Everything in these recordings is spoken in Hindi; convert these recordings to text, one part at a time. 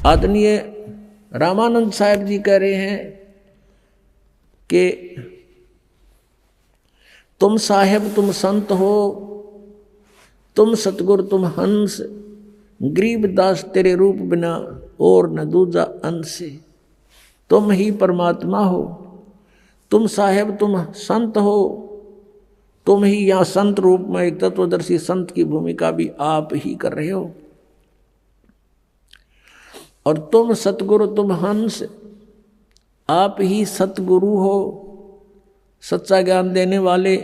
आदरणीय रामानंद साहब जी कह रहे हैं कि तुम साहेब तुम संत हो, तुम सतगुरु तुम हंस, गरीबदास तेरे रूप बिना और न दूजा अंश। तुम ही परमात्मा हो, तुम साहेब तुम संत हो, तुम ही यहाँ संत रूप में एक तत्वदर्शी संत की भूमिका भी आप ही कर रहे हो। और तुम सतगुरु तुम हंस, आप ही सतगुरु हो, सच्चा ज्ञान देने वाले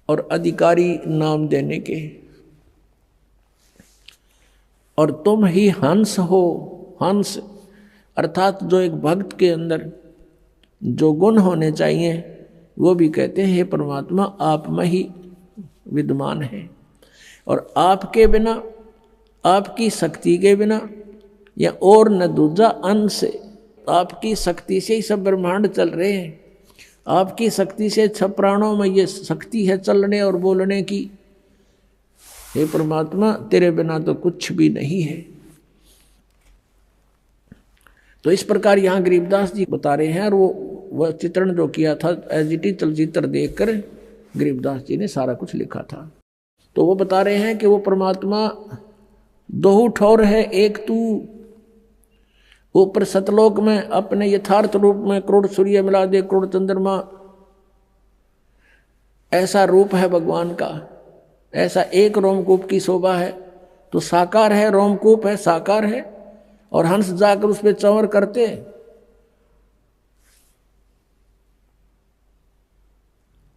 और अधिकारी नाम देने के। और तुम ही हंस हो, हंस अर्थात जो एक भक्त के अंदर जो गुण होने चाहिए वो भी कहते हैं हे परमात्मा आप में ही विद्यमान है। और आपके बिना, आपकी शक्ति के बिना या और न दूजा अंश, आपकी शक्ति से ही सब ब्रह्मांड चल रहे हैं। आपकी शक्ति से सब प्राणों में ये शक्ति है चलने और बोलने की। हे परमात्मा तेरे बिना तो कुछ भी नहीं है। तो इस प्रकार यहाँ गरीबदास जी बता रहे हैं। और वह चित्रण जो किया था एज इट इज चलचित्र देखकर गरीबदास जी ने सारा कुछ लिखा था। तो वो बता रहे हैं कि वो परमात्मा दोहू ठौर है एक तू, ऊपर सतलोक में अपने यथार्थ रूप में करोड़ सूर्य मिला दे करोड़ चंद्रमा, ऐसा रूप है भगवान का। ऐसा एक रोमकूप की शोभा है। तो साकार है, रोमकूप है, साकार है। और हंस जाकर उस पर चंवर करते।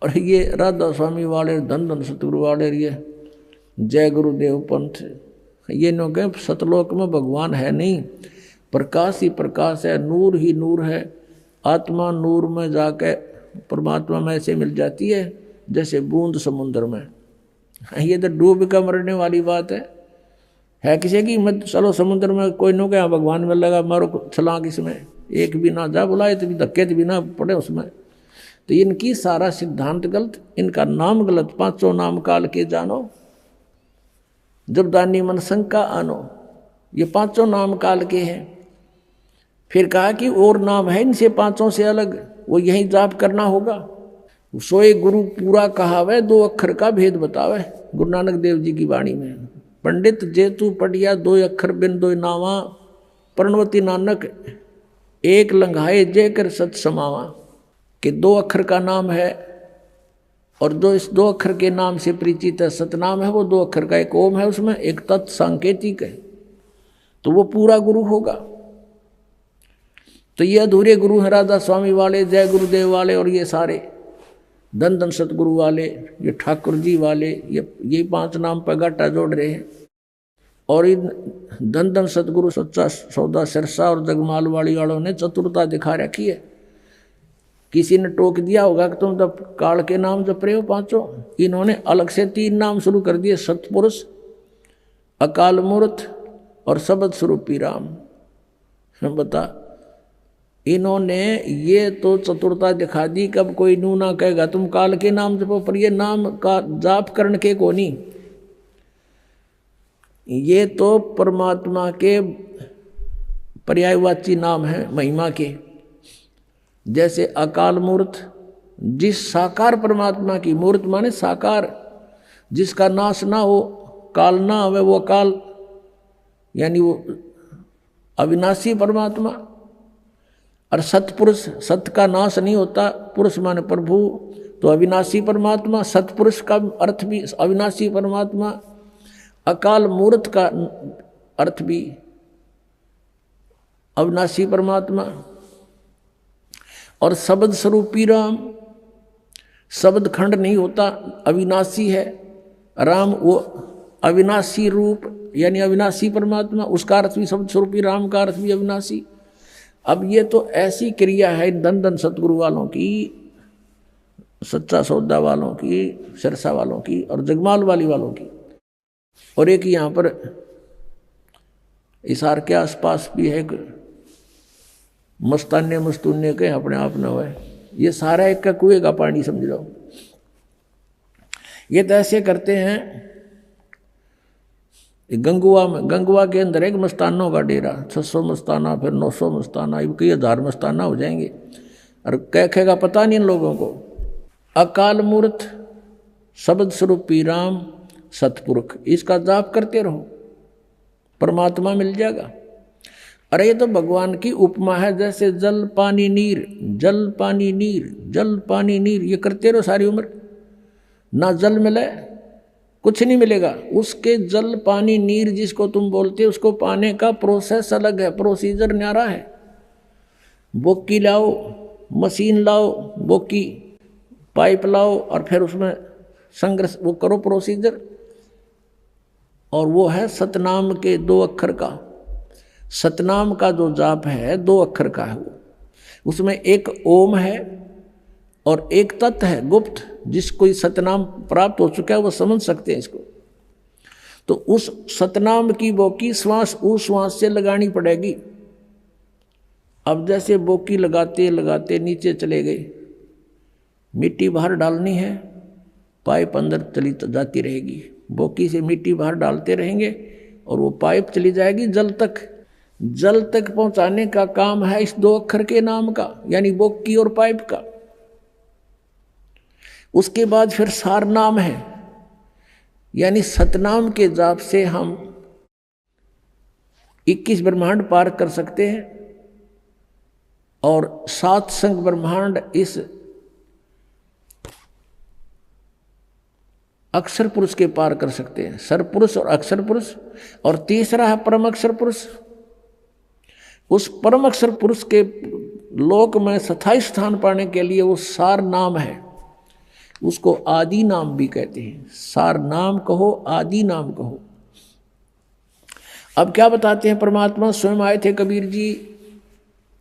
और ये राधा स्वामी वाले, धन धन सतगुरु वाले, ये जय गुरुदेव पंथ, ये नो के सतलोक में भगवान है नहीं, प्रकाश ही प्रकाश है, नूर ही नूर है। आत्मा नूर में जाके परमात्मा में ऐसे मिल जाती है जैसे बूंद समुद्र में। ये तो डूब का मरने वाली बात है किसी की मत चलो समुद्र में, कोई नो क्या भगवान में लगा मारो छलांग इसमें, एक भी ना जा बुलाए तो भी धक्के भी ना पड़े उसमें। तो इनकी सारा सिद्धांत गलत, इनका नाम गलत। पांचों नाम काल के जानो, जब दानी मन शंका आनो, ये पांचों नाम काल के हैं। फिर कहा कि और नाम है इनसे पांचों से अलग, वो यही जाप करना होगा। सोए गुरु पूरा कहावे, दो अक्षर का भेद बतावे। गुरु नानक देव जी की वाणी में, पंडित जेतु पढ़िया दो अक्षर बिन दो नावा, प्रणवती नानक एक लंघाए जय कर सत समावा। कि दो अक्षर का नाम है और जो इस दो अक्षर के नाम से परिचित है, सतनाम है, वो दो अक्षर का एक ओम है, उसमें एक तत् सांकेतिक है, तो वो पूरा गुरु होगा। तो ये अधूरे गुरु हैं राधा स्वामी वाले, जय गुरुदेव वाले, और ये सारे धन धन सतगुरु वाले, ये ठाकुर जी वाले, ये पांच नाम पर गाटा जोड़ रहे हैं। और इन धन धन सतगुरु सच्चा सौदा सिरसा और जगमाल वाली वालों ने चतुरता दिखा रखी है। किसी ने टोक दिया होगा कि तुम जब काल के नाम जप रहे हो पांचों, इन्होंने अलग से तीन नाम शुरू कर दिए, सतपुरुष, अकाल मूर्त और शब्द स्वरूपी राम। बता, इन्होंने ये तो चतुरता दिखा दी। कब कोई नू ना कहेगा तुम काल के नाम जपो, पर ये नाम का जाप करने के को नहीं, ये तो परमात्मा के पर्यायवाची नाम है महिमा के। जैसे अकाल मूर्त, जिस साकार परमात्मा की, मूर्त माने साकार, जिसका नाश ना हो, काल ना हो, वो अकाल यानी वो अविनाशी परमात्मा। और सतपुरुष, सत का नाश नहीं होता, पुरुष माने प्रभु, तो अविनाशी परमात्मा। सतपुरुष का अर्थ भी अविनाशी परमात्मा। अकाल मूर्त का अर्थ भी अविनाशी परमात्मा। और शब्द स्वरूपी राम, शब्द खंड नहीं होता, अविनाशी है राम, वो अविनाशी रूप यानी अविनाशी परमात्मा, उसका अर्थ भी शब्द स्वरूपी राम का अर्थ भी अविनाशी। अब ये तो ऐसी क्रिया है धन धन सतगुरु वालों की, सच्चा सौदा वालों की, सिरसा वालों की और जगमाल वाली वालों की। और एक यहाँ पर इसार के आसपास भी है मस्तान्य मस्तून्य के अपने आप न हुए। ये सारा एक का कुएं का पानी समझ लो। ये तो ऐसे करते हैं गंगुआ में, गंगुआ के अंदर एक मस्तानों का डेरा, 600 मस्ताना, फिर 900 मस्ताना, कई 1000 मस्ताना हो जाएंगे। और कह का पता नहीं इन लोगों को। अकाल मूर्त, शब्द स्वरूपी राम, सतपुरुष, इसका जाप करते रहो, परमात्मा मिल जाएगा। अरे ये तो भगवान की उपमा है, जैसे जल पानी नीर, जल पानी नीर, जल पानी नीर, ये करते रहो सारी उम्र, ना जल मिले कुछ नहीं मिलेगा। उसके जल पानी नीर जिसको तुम बोलते हो, उसको पाने का प्रोसेस अलग है, प्रोसीजर न्यारा है। बोकी लाओ, मशीन लाओ, बोकी पाइप लाओ, और फिर उसमें संग्रह वो करो प्रोसीजर। और वो है सतनाम के 2 अक्षर का। सतनाम का जो जाप है 2 अक्षर का है वो, उसमें एक ओम है और एक तत् है गुप्त, जिसको सतनाम प्राप्त हो चुका है वो समझ सकते हैं इसको। तो उस सतनाम की बोकी श्वास उस श्वास से लगानी पड़ेगी। अब जैसे बोकी लगाते लगाते नीचे चले गए, मिट्टी बाहर डालनी है, पाइप अंदर चली जाती रहेगी, बोकी से मिट्टी बाहर डालते रहेंगे और वो पाइप चली जाएगी जल तक। जल तक पहुंचाने का काम है इस 2 अक्षर के नाम का, यानी बोकी और पाइप का। उसके बाद फिर सार नाम है, यानी सतनाम के जाप से हम 21 ब्रह्मांड पार कर सकते हैं और 7 संग ब्रह्मांड इस अक्षर पुरुष के पार कर सकते हैं, सरपुरुष और अक्षर पुरुष। और तीसरा है परम अक्षर पुरुष। उस परम अक्षर पुरुष के लोक में स्थायी स्थान पाने के लिए वो सार नाम है, उसको आदि नाम भी कहते हैं। सार नाम कहो, आदि नाम कहो। अब क्या बताते हैं परमात्मा, स्वयं आए थे कबीर जी,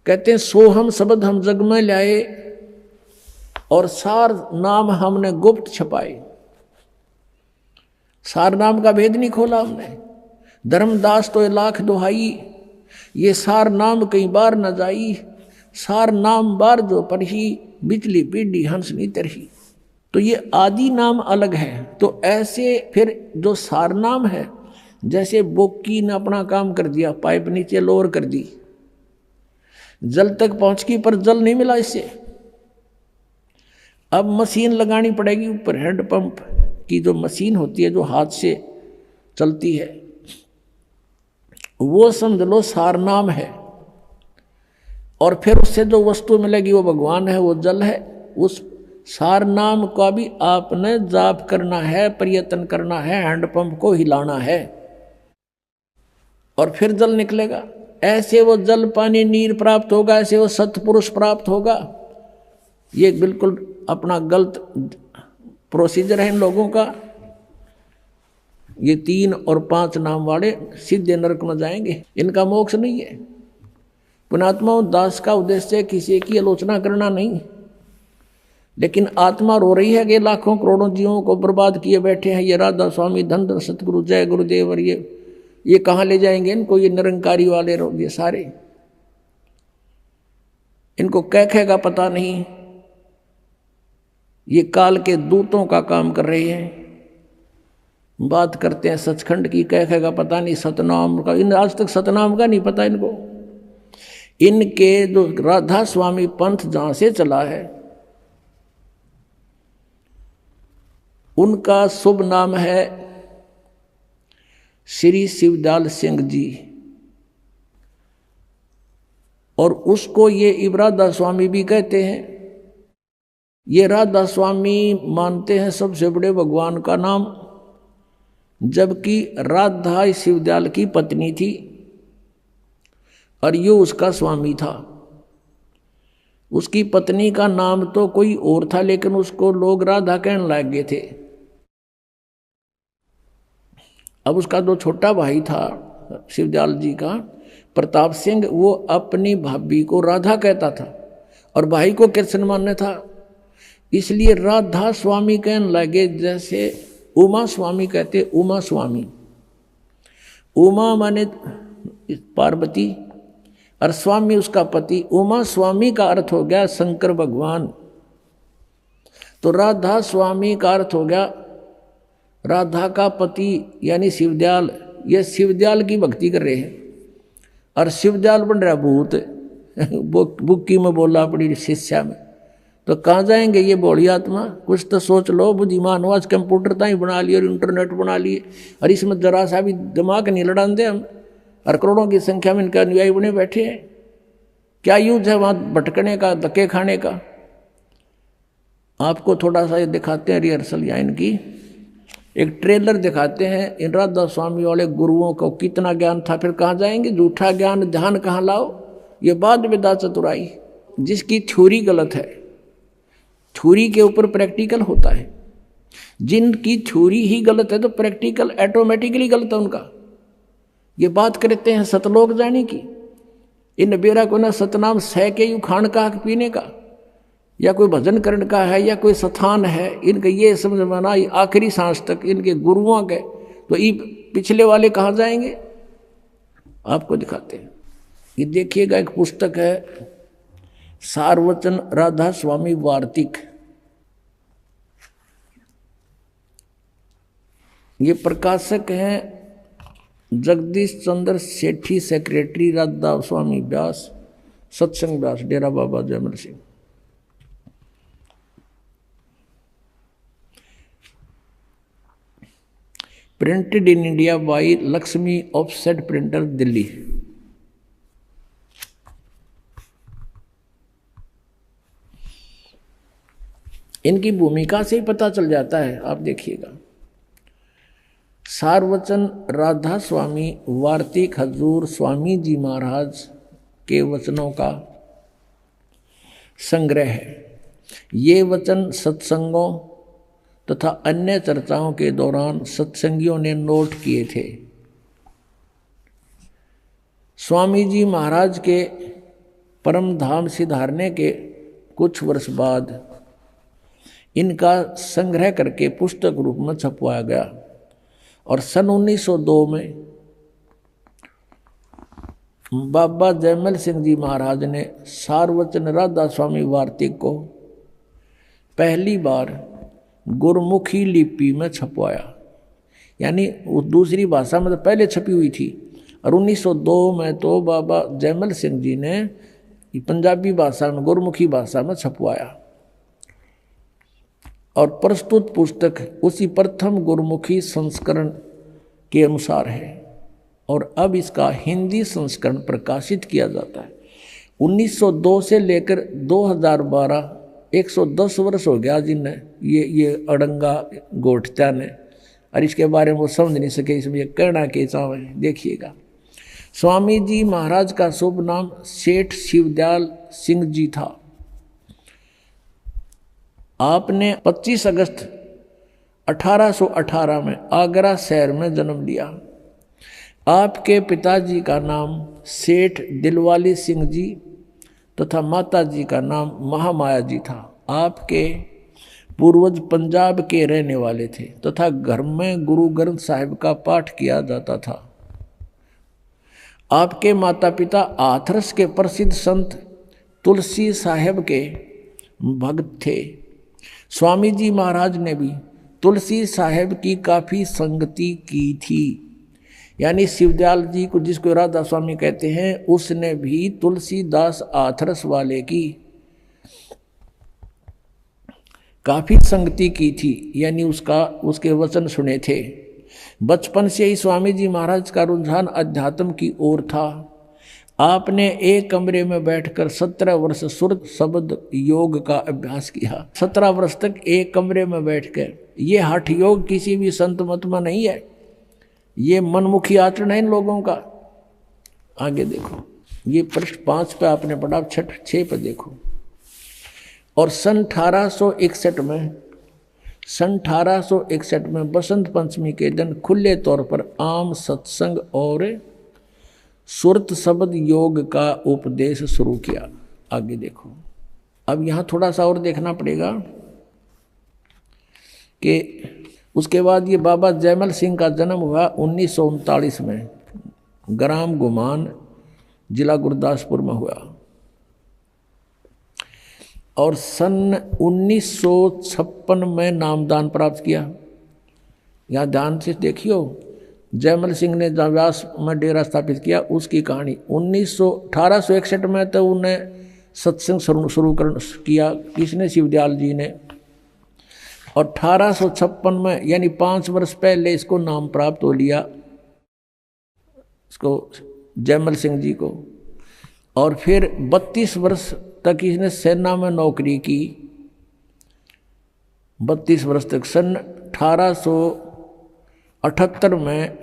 कहते हैं सोहम शब्द हम जग में लाए और सार नाम हमने गुप्त छपाए। सार नाम का भेद नहीं खोला हमने। धर्मदास तो 1,00,000 दुहाई, ये सार नाम कई बार न जाई, सार नाम बार जो पढ़ी, बिचली पीढ़ी हंस नहीं तरही। तो ये आदि नाम अलग है। तो ऐसे फिर जो सार नाम है, जैसे बोकी ने अपना काम कर दिया, पाइप नीचे लोअर कर दी, जल तक पहुंच गई पर जल नहीं मिला इससे। अब मशीन लगानी पड़ेगी ऊपर, हैंडपंप की जो मशीन होती है जो हाथ से चलती है, वो समझ लो सार नाम है। और फिर उससे जो वस्तु मिलेगी वो भगवान है, वो जल है। उस सार नाम का भी आपने जाप करना है, प्रयत्न करना है, हैंडपंप को हिलाना है और फिर जल निकलेगा। ऐसे वो जल पानी नीर प्राप्त होगा, ऐसे वो सतपुरुष प्राप्त होगा। ये बिल्कुल अपना गलत प्रोसीजर है इन लोगों का। ये 3 और 5 नाम वाले सीधे नरक में जाएंगे, इनका मोक्ष नहीं है। पुण्यात्मा दास का उद्देश्य किसी की आलोचना करना नहीं, लेकिन आत्मा रो रही है कि लाखों करोड़ों जीवों को बर्बाद किए बैठे हैं ये राधा स्वामी, धन धन सतगुरु, जय गुरुदेव। और ये कहाँ ले जाएंगे इनको, ये निरंकारी वाले ये सारे, इनको कह का पता नहीं। ये काल के दूतों का काम कर रहे हैं, बात करते हैं सचखंड की, कह का पता नहीं, सतनाम का, इन आज तक सतनाम का नहीं पता इनको। इनके जो राधा स्वामी पंथ जहां से चला है, उनका शुभ नाम है श्री शिवदयाल सिंह जी, और उसको ये इबरादा स्वामी भी कहते हैं। ये राधा स्वामी मानते हैं सबसे बड़े भगवान का नाम, जबकि राधा शिवदयाल की पत्नी थी और ये उसका स्वामी था। उसकी पत्नी का नाम तो कोई और था, लेकिन उसको लोग राधा कहने लग गए थे। अब उसका जो छोटा भाई था शिवदयाल जी का, प्रताप सिंह, वो अपनी भाभी को राधा कहता था और भाई को कृष्ण मानने था, इसलिए राधा स्वामी कहने लगे। जैसे उमा स्वामी कहते, उमा स्वामी, उमा माने पार्वती और स्वामी उसका पति, उमा स्वामी का अर्थ हो गया शंकर भगवान। तो राधा स्वामी का अर्थ हो गया राधा का पति यानी शिवदयाल, ये शिवदयाल की भक्ति कर रहे हैं और शिवदयाल बन रहा भूत। बुक्की में बोला अपनी शिष्या में, तो कहाँ जाएंगे ये भोली आत्मा? कुछ तो सोच लो बुद्धिमान हो, आज कंप्यूटर तो ही बना लिए और इंटरनेट बना लिए, और इसमें जरा सा भी दिमाग नहीं लड़ान दे हम, और करोड़ों की संख्या में इनका अनुयायी बने बैठे हैं। क्या यूज है वहाँ भटकने का, धक्के खाने का? आपको थोड़ा सा ये दिखाते हैं रिहर्सल या इनकी एक ट्रेलर दिखाते हैं। इन राधा स्वामी वाले गुरुओं को कितना ज्ञान था, फिर कहाँ जाएंगे? झूठा ज्ञान ध्यान कहाँ लाओ? ये बाद विदा चतुराई, जिसकी थ्योरी गलत है। थ्योरी के ऊपर प्रैक्टिकल होता है, जिनकी थ्योरी ही गलत है तो प्रैक्टिकल ऑटोमेटिकली गलत है उनका। ये बात करते हैं सतलोक जाने की, इन बेरा को ना सतनाम सह के यू खान का पीने का, या कोई भजन करने का है, या कोई स्थान है, इनका ये समझ में ना आखिरी सांस तक इनके गुरुओं के, तो ये पिछले वाले कहाँ जाएंगे? आपको दिखाते हैं। ये देखिएगा, एक पुस्तक है सारवचन राधा स्वामी वार्तिक, ये प्रकाशक हैं Jagdish Chandra Sethi, secretary Radha Swami Vyas, Satsang Vyas, Dera Baba Jaimal Singh. Printed in India by Lakshmi offset printer, Delhi. इनकी भूमिका से ही पता चल जाता है, आप देखिएगा। सारवचन राधा स्वामी वार्तिक हजूर स्वामी जी महाराज के वचनों का संग्रह है। ये वचन सत्संगों तथा अन्य चर्चाओं के दौरान सत्संगियों ने नोट किए थे। स्वामी जी महाराज के परम धाम सिधारने के कुछ वर्ष बाद इनका संग्रह करके पुस्तक रूप में छपवाया गया, और सन 1902 में बाबा जयमल सिंह जी महाराज ने सारवचन राधा स्वामी वार्तिक को पहली बार गुरमुखी लिपि में छपवाया। यानी वो दूसरी भाषा में तो पहले छपी हुई थी, और 1902 में तो बाबा जयमल सिंह जी ने पंजाबी भाषा में, गुरमुखी भाषा में छपवाया। और प्रस्तुत पुस्तक उसी प्रथम गुरमुखी संस्करण के अनुसार है, और अब इसका हिंदी संस्करण प्रकाशित किया जाता है। 1902 से लेकर 2012 110 वर्ष हो गया जिनने ये अड़ंगा गोठत्या ने, और इसके बारे में वो समझ नहीं सके, इसमें ये कहना के चाहे। देखिएगा, स्वामी जी महाराज का शुभ नाम सेठ शिवदयाल सिंह जी था। आपने 25 अगस्त 1818 में आगरा शहर में जन्म लिया। आपके पिताजी का नाम सेठ दिलवाली सिंह जी तथा माता जी का नाम महामाया जी था। आपके पूर्वज पंजाब के रहने वाले थे तथा घर में गुरु ग्रंथ साहिब का पाठ किया जाता था। आपके माता पिता हाथरस के प्रसिद्ध संत तुलसी साहेब के भक्त थे। स्वामी जी महाराज ने भी तुलसी साहेब की काफ़ी संगति की थी। यानी शिवदयाल जी को, जिसको राधा स्वामी कहते हैं, उसने भी तुलसीदास हाथरस वाले की काफ़ी संगति की थी, यानी उसके वचन सुने थे। बचपन से ही स्वामी जी महाराज का रुझान अध्यात्म की ओर था। आपने एक कमरे में बैठकर 17 वर्ष सुरत शब्द योग का अभ्यास किया। 17 वर्ष तक एक कमरे में बैठकर, ये हठ योग किसी भी संत मत में नहीं है, ये मनमुखी आचरण है इन लोगों का। आगे देखो, ये पृष्ठ 5 पे आपने पढ़ा, 6 पे देखो। और सन 1861 में बसंत पंचमी के दिन खुले तौर पर आम सत्संग और सुरत शब्द योग का उपदेश शुरू किया। आगे देखो, अब यहाँ थोड़ा सा और देखना पड़ेगा कि उसके बाद ये बाबा जयमल सिंह का जन्म हुआ 1939 में, ग्राम गुमान, जिला गुरदासपुर में हुआ। और सन 1956 में नामदान प्राप्त किया। यहाँ ध्यान से देखियो, जयमल सिंह ने जहाँ व्यास में डेरा स्थापित किया उसकी कहानी 1861 में तो उन्हें सत्संग शुरू किया किसने, शिवदयाल जी ने। और 1856 में यानी 5 वर्ष पहले इसको नाम प्राप्त हो लिया, इसको जयमल सिंह जी को। और फिर 32 वर्ष तक इसने सेना में नौकरी की, 32 वर्ष तक। सन 1878 में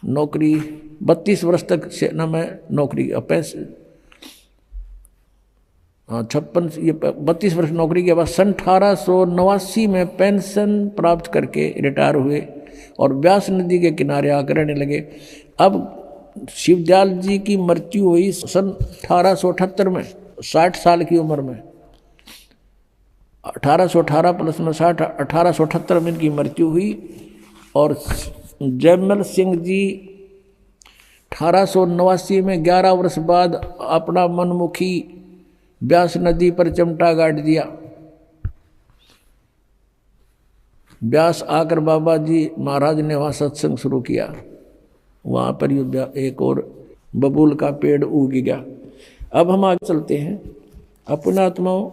नौकरी, 32 वर्ष तक सेना में नौकरी, 56 ये 32 वर्ष नौकरी के बाद सन 1889 में पेंशन प्राप्त करके रिटायर हुए और व्यास नदी के किनारे आकर रहने लगे। अब शिवदयाल जी की मृत्यु हुई सन 1878 में, 60 साल की उम्र में। 1818 प्लस में 60, 1878 में इनकी मृत्यु हुई। और जयमल सिंह जी 1889 में 11 वर्ष बाद अपना मनमुखी व्यास नदी पर चमटा गाड़ दिया। व्यास आकर बाबा जी महाराज ने वहाँ सत्संग शुरू किया। वहाँ पर एक और बबूल का पेड़ उग गया। अब हम आगे चलते हैं। अपने आत्माओं,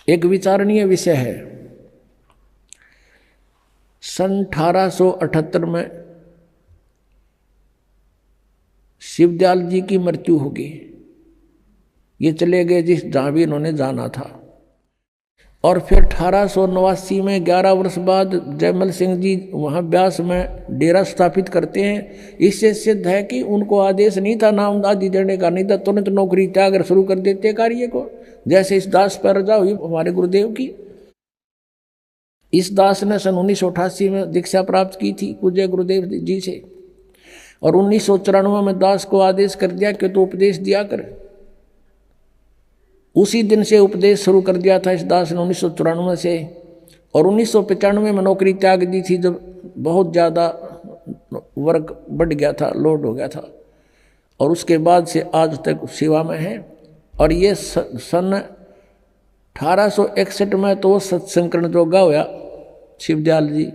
एक विचारणीय विषय है। सन 1878 में शिवदयाल जी की मृत्यु हो गई। ये चले गए जिस जहाँ भी इन्होंने जाना था। और फिर 1889 में 11 वर्ष बाद जयमल सिंह जी वहाँ व्यास में डेरा स्थापित करते हैं। इससे सिद्ध है कि उनको आदेश नहीं था नाम आदि देने का, नहीं था तुरंत नौकरी त्याग शुरू कर देते कार्य को। जैसे इस दास पर रजा हुई हमारे गुरुदेव की। इस दास ने सन 1988 में दीक्षा प्राप्त की थी पूज्य गुरुदेव जी से। और 1994 में दास को आदेश कर दिया कि तो उपदेश दिया कर। उसी दिन से उपदेश शुरू कर दिया था इस दास ने 1994 से। और 1995 में नौकरी त्याग दी थी जब बहुत ज़्यादा वर्क बढ़ गया था, लोड हो गया था। और उसके बाद से आज तक सेवा में है। और ये सन 1861 में तो सत्संकरण जोगा हुआ शिवदयाल जी।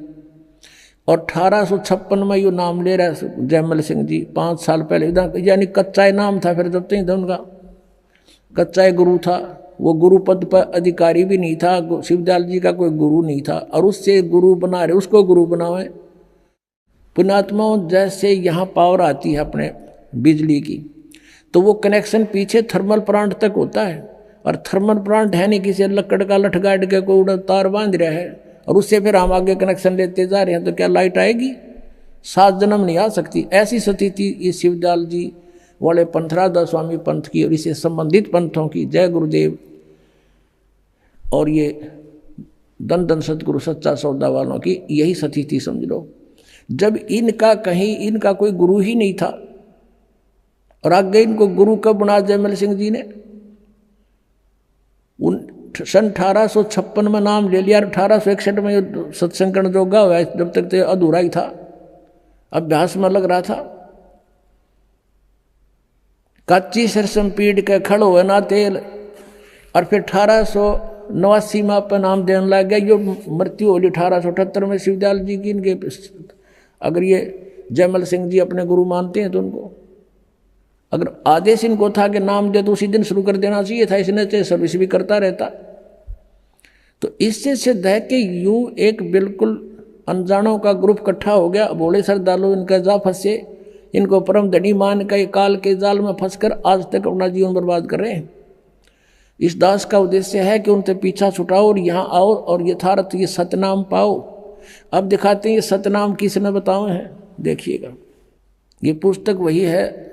और 1856 में ये नाम ले रहा जयमल सिंह जी, 5 साल पहले। यानी कच्चा नाम था फिर जब तक उनका, कच्चा गुरु था। वो गुरु पद पर अधिकारी भी नहीं था, शिवदयाल जी का कोई गुरु नहीं था। और उससे गुरु बना रहे, उसको गुरु बनावे। पुण्यात्माओं, जैसे यहाँ पावर आती है अपने बिजली की, तो वो कनेक्शन पीछे थर्मल प्लांट तक होता है। और थर्मल प्लांट है नहीं किसी लकड़ का लठ गाड़ के कोई उड़ा तार बांध रहा है और उससे फिर हम आगे कनेक्शन लेते जा रहे हैं, तो क्या लाइट आएगी? 7 जन्म नहीं आ सकती। ऐसी स्थिति ये शिवदयाल जी वाले पंथ, राधा स्वामी पंथ की और इससे संबंधित पंथों की, जय गुरुदेव। और ये दन दन सतगुरु सच्चा सौदा वालों की यही स्थिति समझ लो। जब इनका कहीं इनका कोई गुरु ही नहीं था और आगे इनको गुरु कब बना जयमल सिंह जी ने? सन 1856 में नाम ले लिया। 1861 में सत्संकरण जोगा हुआ, जब तक तो अधूरा ही था, अभ्यास में लग रहा था। कच्ची सरसम पीड़ के खड़ो है ना तेल। और फिर 1889 में अपन नाम देने लग गया। यो मृत्यु होली 1878 में शिवदयाल जी की। इनके अगर ये जयमल सिंह जी अपने गुरु मानते हैं तो उनको अगर आदेश इनको था कि नाम दे तो उसी दिन शुरू कर देना चाहिए था। इसने चाहे सर्विस भी करता रहता। तो इससे सिद्ध है कि यूं एक बिल्कुल अनजानों का ग्रुप इकट्ठा हो गया। भोले श्रद्धालु इनका जा फंसे, इनको परम धनी मान के काल के जाल में फंसकर आज तक अपना जीवन बर्बाद कर रहे हैं। इस दास का उद्देश्य है कि उनसे पीछा छुटाओ और यहाँ आओ और यथार्थ ये सतनाम पाओ। अब दिखाते हैं ये सतनाम किसने बताए हैं, देखिएगा। ये पुस्तक वही है,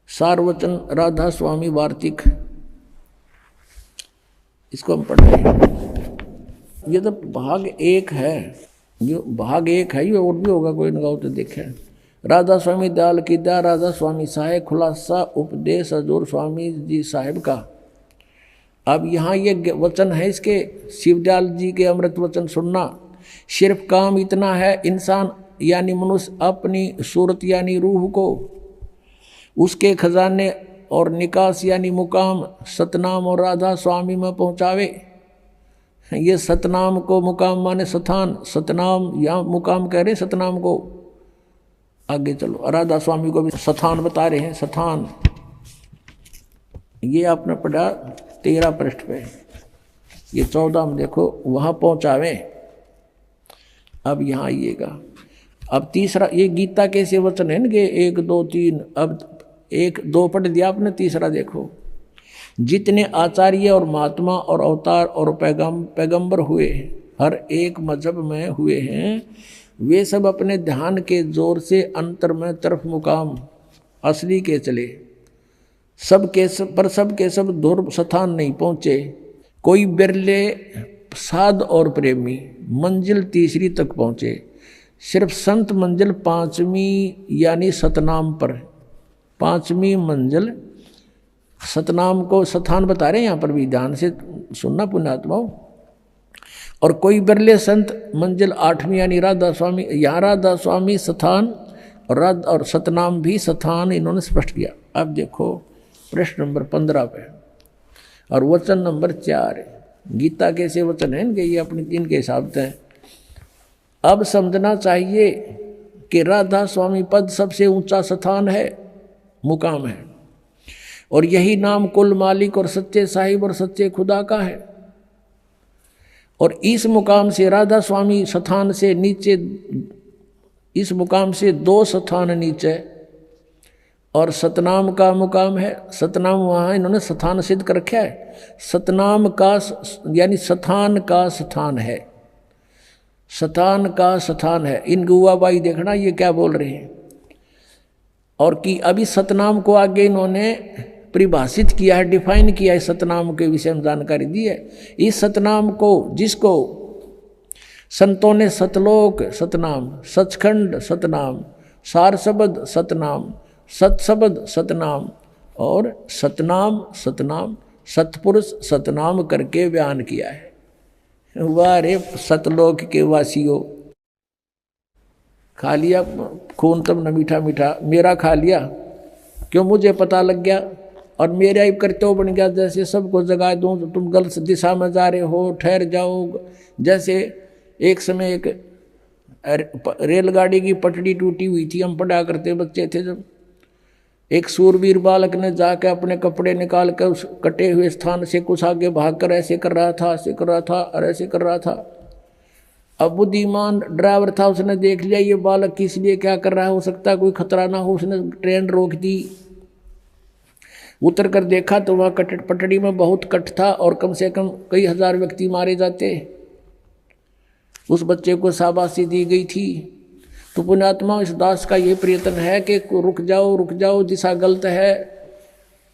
सारवचन राधा स्वामी वार्तिक। इसको हम पढ़ रहे हैं। ये तो भाग 1 है, ये भाग 1 है। ये और भी होगा कोई लगाओ तो देखे। राधा स्वामी दयाल की दया, राधा स्वामी साहेब, खुलासा उपदेश हजूर स्वामी जी साहेब का। अब यहाँ ये वचन है इसके, शिवदयाल जी के अमृत वचन सुनना। सिर्फ काम इतना है, इंसान यानी मनुष्य अपनी सूरत यानी रूह को उसके खजाने और निकास यानी मुकाम सतनाम और राधा स्वामी में पहुँचावे। ये सतनाम को मुकाम माने सथान, सतनाम या मुकाम कह रहे सतनाम को। आगे चलो, राधा स्वामी को भी सथान बता रहे हैं, सथान। ये आपने पढ़ा 13 पृष्ठ पे, ये 14 में देखो, वहां पहुंचावे। अब यहाँ आइएगा। अब तीसरा, ये गीता के से वचन है ना, 1 2 3, अब 1 2 पढ़ दिया आपने, तीसरा देखो। जितने आचार्य और महात्मा और अवतार और पैगंबर हुए, हर एक मजहब में हुए हैं, वे सब अपने ध्यान के जोर से अंतर में तरफ मुकाम असली के चले। सब के सब दूर स्थान नहीं पहुँचे। कोई बिरले साध और प्रेमी मंजिल तीसरी तक पहुँचे। सिर्फ संत मंजिल 5वीं यानी सतनाम पर, 5वीं मंजिल सतनाम को सथान बता रहे हैं। यहाँ पर भी ध्यान से सुनना पुण्यात्माओं। और कोई बिरले संत मंजिल 8वीं यानी राधा स्वामी, यहाँ राधा स्वामी सथान और सतनाम भी सथान इन्होंने स्पष्ट किया। अब देखो प्रश्न नंबर 15 पे और वचन नंबर 4 है। गीता के से वचन है इनके, ये अपनी 3 के हिसाब से हैं। अब समझना चाहिए कि राधा स्वामी पद सबसे ऊंचा स्थान है, मुकाम है, और यही नाम कुल मालिक और सच्चे साहिब और सच्चे खुदा का है। और इस मुकाम से राधा स्वामी स्थान से नीचे, इस मुकाम से 2 स्थान नीचे और सतनाम का मुकाम है। सतनाम वहाँ इन्होंने स्थान सिद्ध कर रखा है। सतनाम का यानी स्थान का स्थान है, स्थान का स्थान है। इन गुआबाई देखना ये क्या बोल रहे हैं। और कि अभी सतनाम को आगे इन्होंने परिभाषित किया है, डिफाइन किया है, सतनाम के विषय में जानकारी दी है। इस सतनाम को, जिसको संतों ने सतलोक सतनाम, सचखंड सतनाम, सार शब्द सतनाम, सतशब्द सतनाम और सतनाम सतनाम, सतपुरुष सतनाम करके बयान किया है। वाह रे सतलोक के वासियों, खा लिया खून तब न मीठा मीठा, मेरा खा लिया क्यों, मुझे पता लग गया और मेरा ही कर्तव्य बन गया। जैसे सबको जगा दूं तो तुम गलत दिशा में जा रहे हो, ठहर जाओ। जैसे एक समय एक रेलगाड़ी की पटड़ी टूटी हुई थी, हम पढ़ा करते बच्चे थे जब। एक सूरवीर बालक ने जाकर अपने कपड़े निकाल कर उस कटे हुए स्थान से कुछ आगे भागकर ऐसे कर रहा था, ऐसे कर रहा था और ऐसे कर रहा था। अब बुद्धिमान ड्राइवर था, उसने देख लिया ये बालक किस लिए क्या कर रहा है, हो सकता है कोई खतरा ना हो, उसने ट्रेन रोक दी। उतर कर देखा तो वहाँ पटड़ी में बहुत कट था और कम से कम कई हजार व्यक्ति मारे जाते। उस बच्चे को शाबाशी दी गई थी। तो पुण्यात्मा इस दास का ये प्रयत्न है कि रुक जाओ, दिशा गलत है।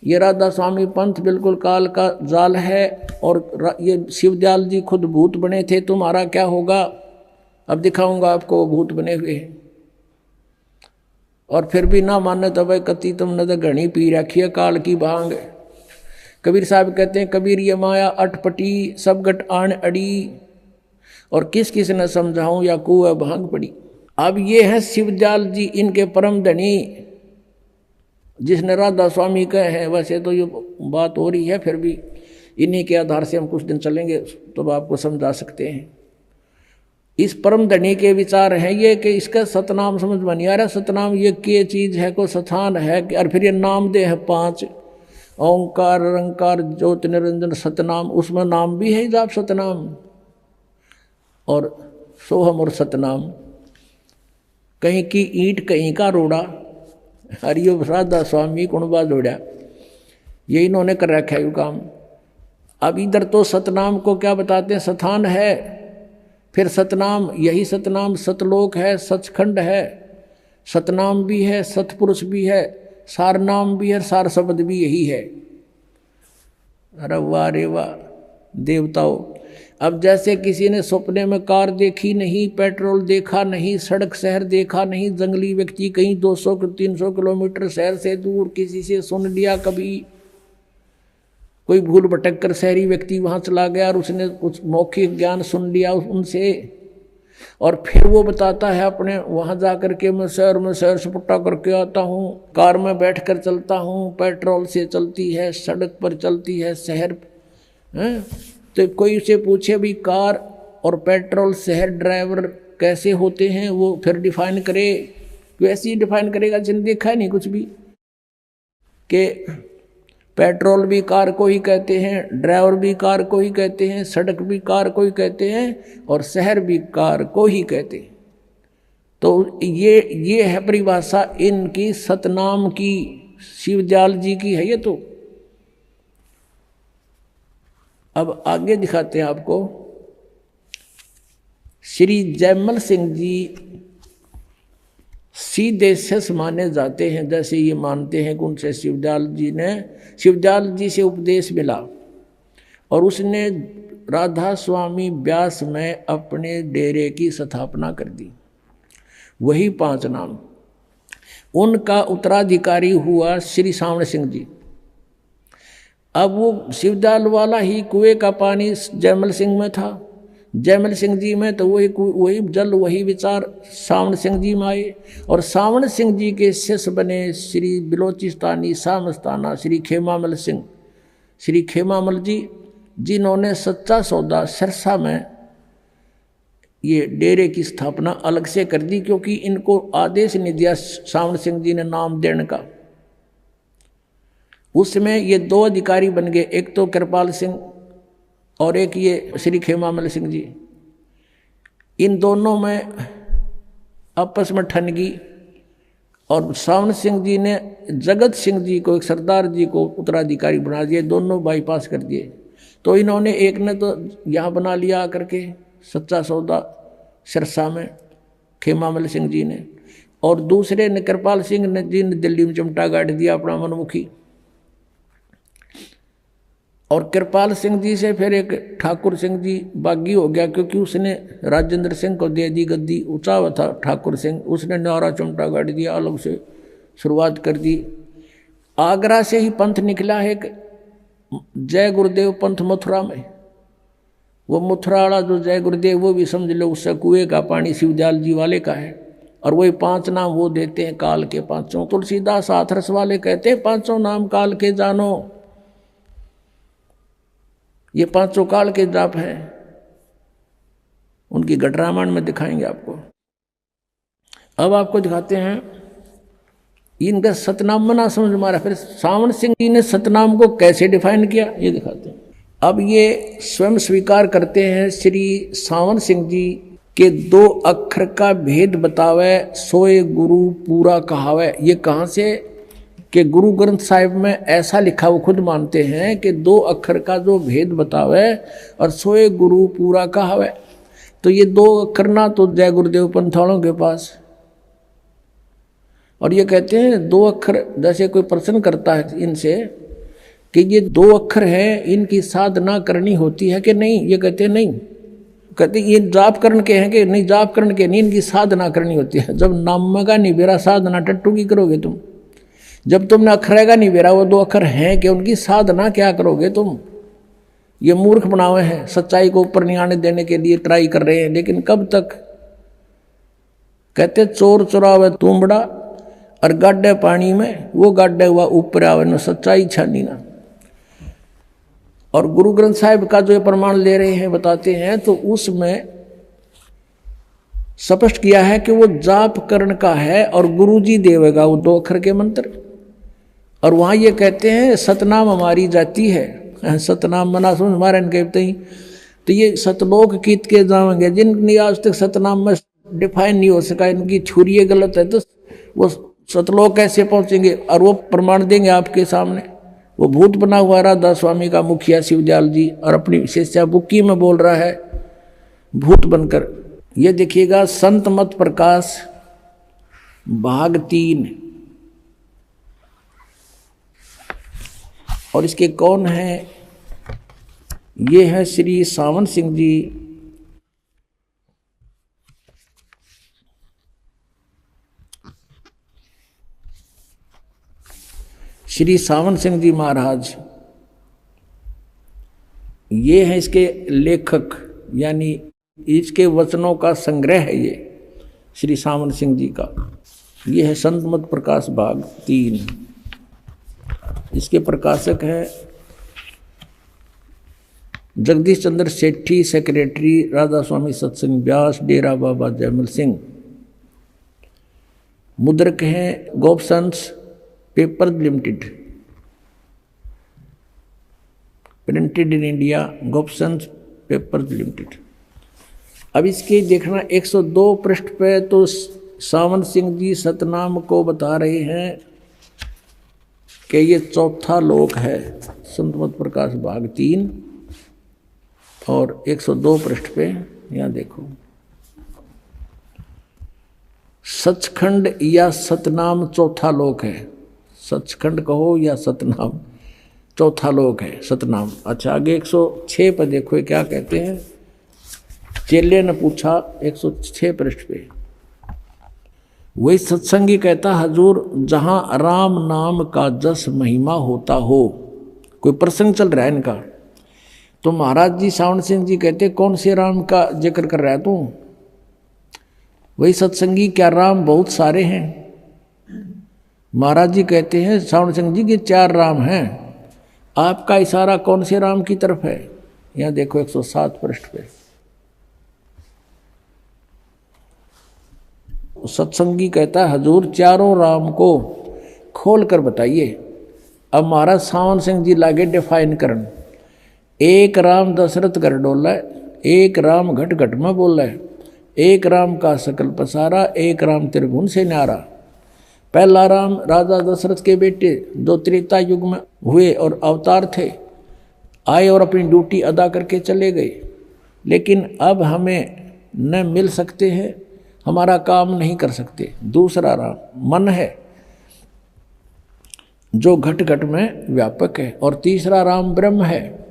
ये राधा स्वामी पंथ बिल्कुल काल का जाल है और ये शिवदयाल जी खुद भूत बने थे, तुम्हारा क्या होगा, अब दिखाऊंगा आपको वो भूत बने हुए। और फिर भी ना माने तो भाई कति तुमने तो घनी पी रखी है काल की भांग। कबीर साहब कहते हैं, कबीर ये माया अटपटी सब गट आन अड़ी, और किस किस ने समझाऊं या कुआ भांग पड़ी। अब ये है शिवदयाल जी, इनके परम धनी, जिसने राधा स्वामी कहे हैं। वैसे तो ये बात हो रही है, फिर भी इन्हीं के आधार से हम कुछ दिन चलेंगे तो आपको समझा सकते हैं। इस परम धनी के विचार हैं ये कि इसका सतनाम समझ में नहीं आ रहा। सतनाम ये क्या चीज़ है, को स्थान है, और फिर ये नाम दे है 5 ओंकार रंकार ज्योति निरंजन सतनाम, उसमें नाम भी है जाप सतनाम और सोहम और सतनाम। कहीं की ईंट कहीं का रोड़ा, हरियो राधा स्वामी कुणबा जोड़ा, ये इन्होंने कर रखा है ये काम। अब इधर तो सतनाम को क्या बताते हैं, स्थान है, फिर सतनाम, यही सतनाम सतलोक है, सचखंड है, सतनाम भी है, सतपुरुष भी है, सार नाम भी है, सार शब्द भी यही है। अरे वाह रे वाह देवताओं। अब जैसे किसी ने सपने में कार देखी नहीं, पेट्रोल देखा नहीं, सड़क शहर देखा नहीं, जंगली व्यक्ति कहीं 200-300 किलोमीटर शहर से दूर किसी से सुन लिया, कभी कोई भूल भटक कर शहरी व्यक्ति वहाँ चला गया और उसने कुछ मौखिक ज्ञान सुन लिया उनसे, और फिर वो बताता है अपने वहाँ जा कर के मैं शहर में सैर सपाटा करके आता हूँ, कार में बैठ कर चलता हूँ, पेट्रोल से चलती है, सड़क पर चलती है, शहर तो कोई उसे पूछे भी कार और पेट्रोल शहर ड्राइवर कैसे होते हैं, वो फिर डिफाइन करे, वैसे ही डिफाइन करेगा जिन देखा है नहीं कुछ भी, कि पेट्रोल भी कार को ही कहते हैं, ड्राइवर भी कार को ही कहते हैं, सड़क भी कार को ही कहते हैं और शहर भी कार को ही कहते हैं। तो ये है परिभाषा इनकी सतनाम की, शिवदयाल जी की है ये। तो अब आगे दिखाते हैं आपको। श्री जयमल सिंह जी सीधे शेष माने जाते हैं, जैसे ये मानते हैं कि उनसे शिवदयाल जी से उपदेश मिला और उसने राधा स्वामी व्यास में अपने डेरे की स्थापना कर दी। वही 5 नाम। उनका उत्तराधिकारी हुआ श्री सावण सिंह जी। अब वो शिवदयाल वाला ही कुएं का पानी जयमल सिंह में था, जयमल सिंह जी में, तो वही जल वही विचार सावण सिंह जी में आए और सावण सिंह जी के शिष्य बने श्री बिलोचिस्तानी सामस्ताना श्री खेमामल सिंह, श्री खेमामल जी, जिन्होंने सच्चा सौदा सिरसा में ये डेरे की स्थापना अलग से कर दी, क्योंकि इनको आदेश नहीं दिया सावण सिंह जी ने नाम देने का। उसमें ये 2 अधिकारी बन गए, एक तो कृपाल सिंह और एक ये श्री खेमामल सिंह जी। इन दोनों में आपस में ठनगी और सावण सिंह जी ने जगत सिंह जी को, एक सरदार जी को उत्तराधिकारी बना दिया, दोनों बाईपास कर दिए। तो इन्होंने एक ने तो यहाँ बना लिया आकर के सच्चा सौदा सिरसा में खेमामल सिंह जी ने, और दूसरे ने कृपाल सिंह ने जी ने दिल्ली में चमटा गाड़ दिया अपना मनमुखी। और कृपाल सिंह जी से फिर एक ठाकुर सिंह जी बागी हो गया, क्योंकि उसने राजेंद्र सिंह को दे दी गद्दी, ऊंचा हुआ था ठाकुर सिंह, उसने नारा चमटा गाड़ दिया, अलग से शुरुआत कर दी। आगरा से ही पंथ निकला है एक जय गुरुदेव पंथ मथुरा में। वो मथुरा वाला जो जय गुरुदेव, वो भी समझ लो उससे कुएं का पानी शिवदयाल जी वाले का है। और वही 5 नाम वो देते हैं काल के 5। तुलसीदास हाथरस वाले कहते हैं 5 नाम काल के जानो, ये 5 काल के जाप हैं। उनकी घट रामायण में दिखाएंगे आपको। अब आपको दिखाते हैं इनका सतनाम मना समझ मारा। फिर सावण सिंह जी ने सतनाम को कैसे डिफाइन किया ये दिखाते हैं। अब ये स्वयं स्वीकार करते हैं श्री सावण सिंह जी के 2 अक्षर का भेद बतावे सोए गुरु पूरा कहावे। ये कहाँ से कि गुरु ग्रंथ साहिब में ऐसा लिखा, वो खुद मानते हैं कि 2 अक्षर का जो भेद बतावे और सोए गुरु पूरा कहावे। तो ये 2 अक्षर ना तो जय गुरुदेव पंथालों के पास, और ये कहते हैं 2 अक्षर, जैसे कोई प्रश्न करता है इनसे कि ये 2 अक्षर हैं, इनकी साधना करनी होती है कि नहीं, ये कहते हैं नहीं। कहते ये जाप करण के हैं कि नहीं, जाप करण के नहीं, इनकी साधना करनी होती है। जब नाम का नहीं बेरा साधना टट्टू की करोगे तुम, जब तुमने अक्षरेगा नहीं बेरा वो 2 अक्षर हैं कि उनकी साधना क्या करोगे तुम। ये मूर्ख बनावे हैं, सच्चाई को ऊपर नहीं आने देने के लिए ट्राई कर रहे हैं, लेकिन कब तक। कहते चोर चुरावे तुमबड़ा और गाड्डे पानी में, वो गाड्डे हुआ ऊपर आवे न सच्चाई छानी ना। और गुरु ग्रंथ साहिब का जो प्रमाण ले रहे हैं बताते हैं, तो उसमें स्पष्ट किया है कि वो जाप करण का है और गुरु जी देवेगा वो 2 अक्षर के मंत्र। और वहाँ ये कहते हैं सतनाम हमारी जाति है, सतनाम मना समझ हमारे कहते ही। तो ये सतलोक कीत के जाएंगे जिनकी आज तक सतनाम में डिफाइन नहीं हो सका, इनकी छुरी गलत है, तो वो सतलोक कैसे पहुँचेंगे। और वो प्रमाण देंगे आपके सामने। वो भूत बना हुआ राधा स्वामी का मुखिया शिवदयाल जी, और अपनी विशेषता बुक्की में बोल रहा है भूत बनकर। ये देखिएगा संत मत प्रकाश भाग 3, और इसके कौन है, ये है श्री सावण सिंह जी। श्री सावण सिंह जी महाराज ये है इसके लेखक, यानी इसके वचनों का संग्रह है ये श्री सावण सिंह जी का। ये है संत मत प्रकाश भाग 3। इसके प्रकाशक है जगदीश चंद्र सेठी सेक्रेटरी राधा स्वामी सत्संग व्यास डेरा बाबा जयमल सिंह। मुद्रक हैं Gopsons paper limited, printed in India Gopsons paper limited. अब इसके देखना 102 पृष्ठ पे तो सावन सिंह जी सतनाम को बता रहे हैं कि ये चौथा लोक है, संत मत प्रकाश भाग 3 और 102 पृष्ठ पे यहाँ देखो, सचखंड या सतनाम चौथा लोक है। सचखंड कहो या सतनाम चौथा लोक है सतनाम। अच्छा आगे 106 पर देखो क्या कहते हैं। चेले ने पूछा 106 पृष्ठ पे, वही सत्संगी कहता हजूर जहां राम नाम का जस महिमा होता हो, कोई प्रसंग चल रहा है इनका, तो महाराज जी सावन सिंह जी कहते कौन से राम का जिक्र कर रहा है तू? वही सत्संगी क्या राम बहुत सारे हैं? महाराज जी कहते हैं सावन सिंह जी के 4 राम हैं। आपका इशारा कौन से राम की तरफ है? यहां देखो 107 पृष्ठ पे। सत्संगी कहता है हजूर चारों राम को खोल कर बताइए। अब महाराज सावन सिंह जी लागे डिफाइन करन, एक राम दशरथ कर डोला है, एक राम घट घट में बोला है, एक राम का सकल पसारा, एक राम त्रिभुवन से न्यारा। पहला राम राजा दशरथ के बेटे जो त्रेता युग में हुए और अवतार थे, आए और अपनी ड्यूटी अदा करके चले गए, लेकिन अब हमें न मिल सकते हैं, हमारा काम नहीं कर सकते। दूसरा राम मन है जो घट घट में व्यापक है, और तीसरा राम ब्रह्म है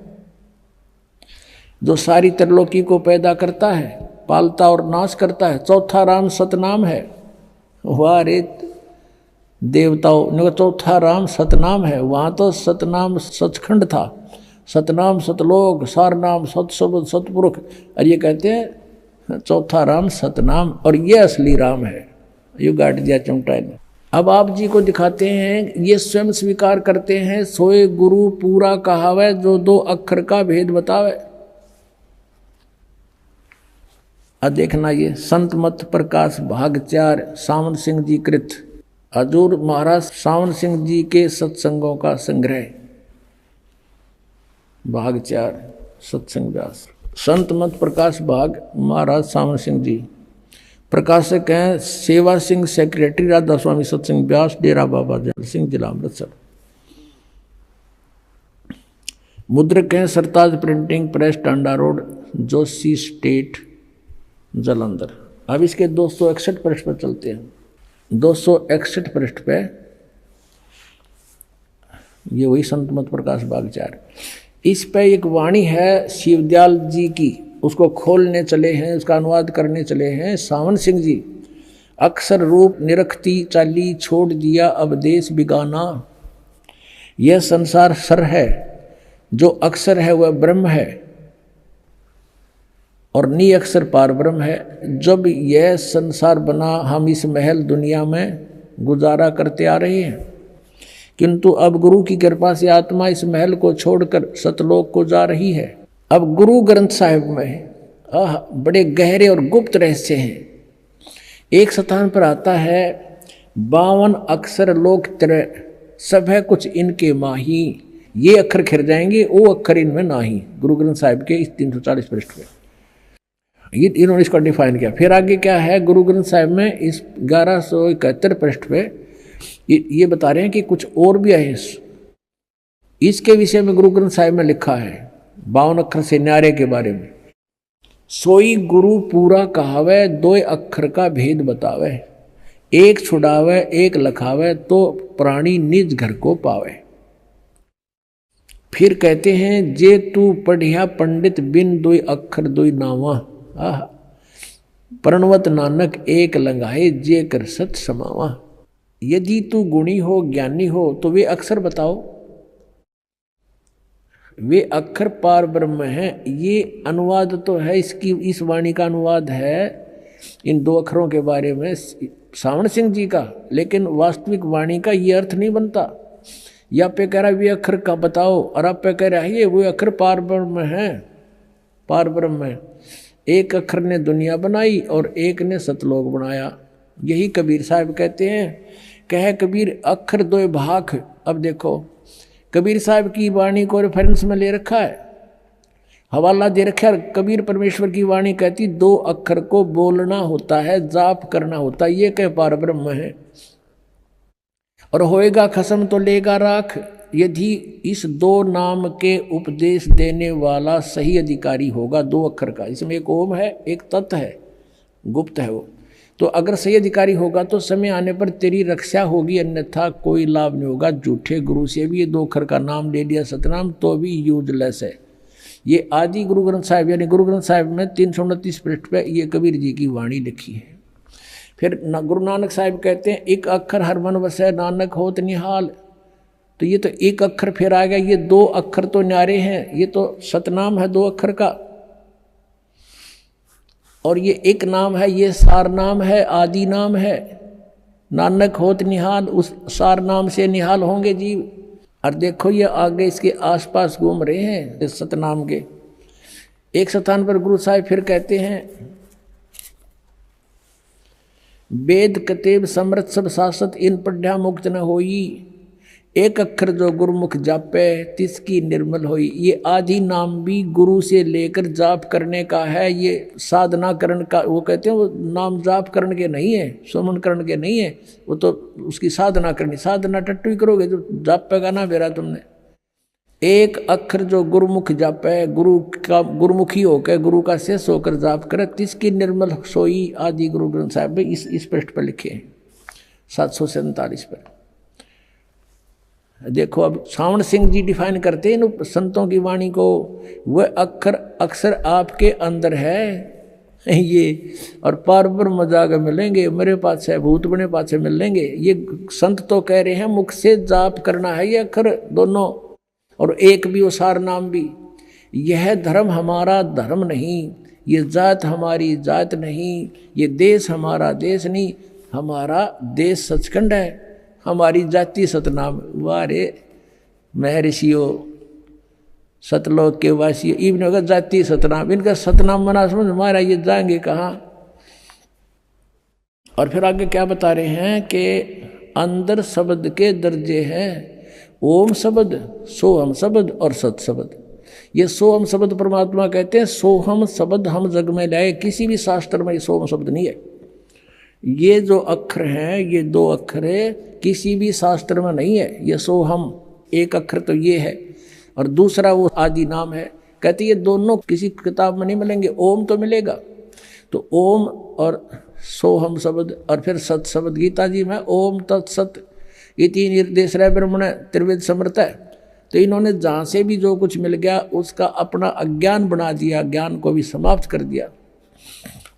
जो सारी त्रिलोकी को पैदा करता है, पालता और नाश करता है। चौथा राम सतनाम है। वाह रे देवताओं, चौथा राम सतनाम है। वहां तो सतनाम सचखंड था, सतनाम सतलोक, सारनाम सतशब्द सतपुरुष, और ये कहते हैं चौथा राम सतनाम, और ये असली राम है। यू गाट दिया चमटा ने। अब आप जी को दिखाते हैं, ये स्वयं स्वीकार करते हैं, सोए गुरु पूरा कहावे जो 2 अक्षर का भेद बतावे। अब देखना ये संत मत प्रकाश भाग 4 सावन सिंह जी कृत, हजूर महाराज सावन सिंह जी के सत्संगों का संग्रह, भाग 4 सत्संग व्यास। संत मत प्रकाश भाग महाराज सावन सिंह जी, प्रकाशक हैं सेवा सिंह सेक्रेटरी राधा स्वामी सत्संग व्यास डेरा बाबा जयमल सिंह जिला अमृतसर। मुद्रक हैं Sartaj printing press Tanda road Joshi state Jalandhar. अब इसके 261 पृष्ठ पर चलते हैं। 261 पृष्ठ पे ये वही संत मत प्रकाश भाग 4। इस पे एक वाणी है शिवदयाल जी की, उसको खोलने चले हैं, उसका अनुवाद करने चले हैं सावन सिंह जी। अक्षर रूप निरखती चाली छोड़ दिया अब देश बिगाना, यह संसार सर है, जो अक्षर है वह ब्रह्म है और नी अक्षर पार ब्रह्म है। जब यह संसार बना हम इस महल दुनिया में गुजारा करते आ रहे हैं, किंतु अब गुरु की कृपा से आत्मा इस महल को छोड़कर सतलोक को जा रही है। अब गुरु ग्रंथ साहिब में बड़े गहरे और गुप्त रहस्य हैं। एक स्थान पर आता है 52 अक्षर लोक त्रय सब है कुछ इनके माही, ये अक्षर खिर जाएंगे वो अक्षर इनमें नाही। गुरु ग्रंथ साहिब के इस 340 पृष्ठ में ये इन्होंने इसको डिफाइन किया। फिर आगे क्या है गुरु ग्रंथ साहिब में इस 1171 पृष्ठ पे ये बता रहे हैं कि कुछ और भी है। इसके विषय में गुरु ग्रंथ साहिब में लिखा है 52 अक्षर से न्यारे के बारे में। सोई गुरु पूरा कहावे 2 अक्षर का भेद बतावे, एक छुड़ावे एक लखावे तो प्राणी निज घर को पावे। फिर कहते हैं जे तू पढ़िया पंडित बिन 2 अक्षर 2 नावा, प्रणवत नानक एक लंगाए जे कर सत समावा। यदि तू गुणी हो ज्ञानी हो तो वे अक्षर बताओ, वे अक्षर पार ब्रह्म हैं। ये अनुवाद तो है इसकी, इस वाणी का अनुवाद है इन 2 अक्षरों के बारे में सावन सिंह जी का, लेकिन वास्तविक वाणी का ये अर्थ नहीं बनता। या पे कह रहा है वे अक्षर का बताओ और आप पे कह रहा है ये वो अक्षर पार ब्रह्म है। पार ब्रह्म है। एक अक्षर ने दुनिया बनाई और एक ने सतलोक बनाया। यही कबीर साहब कहते हैं। कह कबीर अक्षर दो भाख। अब देखो कबीर साहब की वाणी को रेफरेंस में ले रखा है, हवाला दे रखा है। कबीर परमेश्वर की वाणी कहती 2 अक्षर को बोलना होता है, जाप करना होता है। ये कह पार ब्रह्म है। और होएगा खसम तो लेगा राख। यदि इस 2 नाम के उपदेश देने वाला सही अधिकारी होगा 2 अक्षर का, इसमें एक ओम है एक तत् है, गुप्त है वो, तो अगर सही अधिकारी होगा तो समय आने पर तेरी रक्षा होगी, अन्यथा कोई लाभ नहीं होगा। झूठे गुरु से भी ये 2 अक्षर का नाम ले लिया सतनाम तो भी यूजलेस है। ये आदि गुरु ग्रंथ साहिब यानी गुरु ग्रंथ साहिब में 329 पृष्ठ पे ये कबीर जी की वाणी लिखी है। फिर गुरु नानक साहिब कहते हैं एक अक्षर हर मन वसै नानक होत निहाल। तो ये तो एक अक्षर फिर आ गया, ये 2 अक्षर तो न्यारे हैं। ये तो सतनाम है 2 अक्षर का, और ये एक नाम है, ये सार नाम है, आदि नाम है। नानक होत निहाल, उस सार नाम से निहाल होंगे जीव। और देखो ये आगे इसके आसपास घूम रहे हैं इस सतनाम के। एक स्थान पर गुरु साहिब फिर कहते हैं वेद कतेब समृत सब शासत इन पढ़ा मुक्त न होई। एक अक्षर जो गुरुमुख जापे तिसकी निर्मल होई। ये आदि नाम भी गुरु से लेकर जाप करने का है, ये साधना करण का। वो कहते हैं वो नाम जाप करण के नहीं है, सुमन करण के नहीं है, वो तो उसकी साधना करनी। साधना टट्टू ही करोगे जो जापे का ना बेरा तुमने। एक अक्षर जो गुरुमुख जापे, गुरु का गुरुमुखी होकर गुरु का शेष होकर जाप करे तिसकी निर्मल सोई। आदि गुरु ग्रंथ साहिब में इस पृष्ठ पर लिखे हैं 747 पर। देखो अब सावण सिंह जी डिफाइन करते हैं इन संतों की वाणी को। वह अक्षर आपके अंदर है ये, और पार ब्रह्म जाकर मिलेंगे, मेरे पास है भूत बने पास से मिल लेंगे। ये संत तो कह रहे हैं मुख से जाप करना है ये अक्षर दोनों, और एक भी सार नाम भी। यह धर्म हमारा धर्म नहीं, ये जात हमारी जात नहीं, ये देश हमारा देश नहीं, हमारा देश सचखंड है, हमारी जाति सतनाम। वारे महर्षियों सतलोक के वासी इवन होगा जाति सतनाम। इनका सतनाम मना समझ हमारा, ये जाएंगे कहाँ। और फिर आगे क्या बता रहे हैं कि अंदर शब्द के दर्जे हैं, ओम शब्द, सोहम शब्द और सत शब्द। ये सोहम शब्द परमात्मा कहते हैं। सोहम शब्द हम जग में लाए, किसी भी शास्त्र में ये सोहम शब्द नहीं है। ये जो अक्षर हैं ये 2 अक्षर है, किसी भी शास्त्र में नहीं है। ये सोहम एक अक्षर तो ये है, और दूसरा वो आदि नाम है। कहते ये दोनों किसी किताब में नहीं मिलेंगे, ओम तो मिलेगा। तो ओम और सोहम शब्द और फिर सत शब्द गीता जी में ओम तत्सत इति निर्देश रह ब्रह्मण त्रिवेद समर्थ है। तो इन्होंने जहाँ से भी जो कुछ मिल गया उसका अपना अज्ञान बना दिया, ज्ञान को भी समाप्त कर दिया।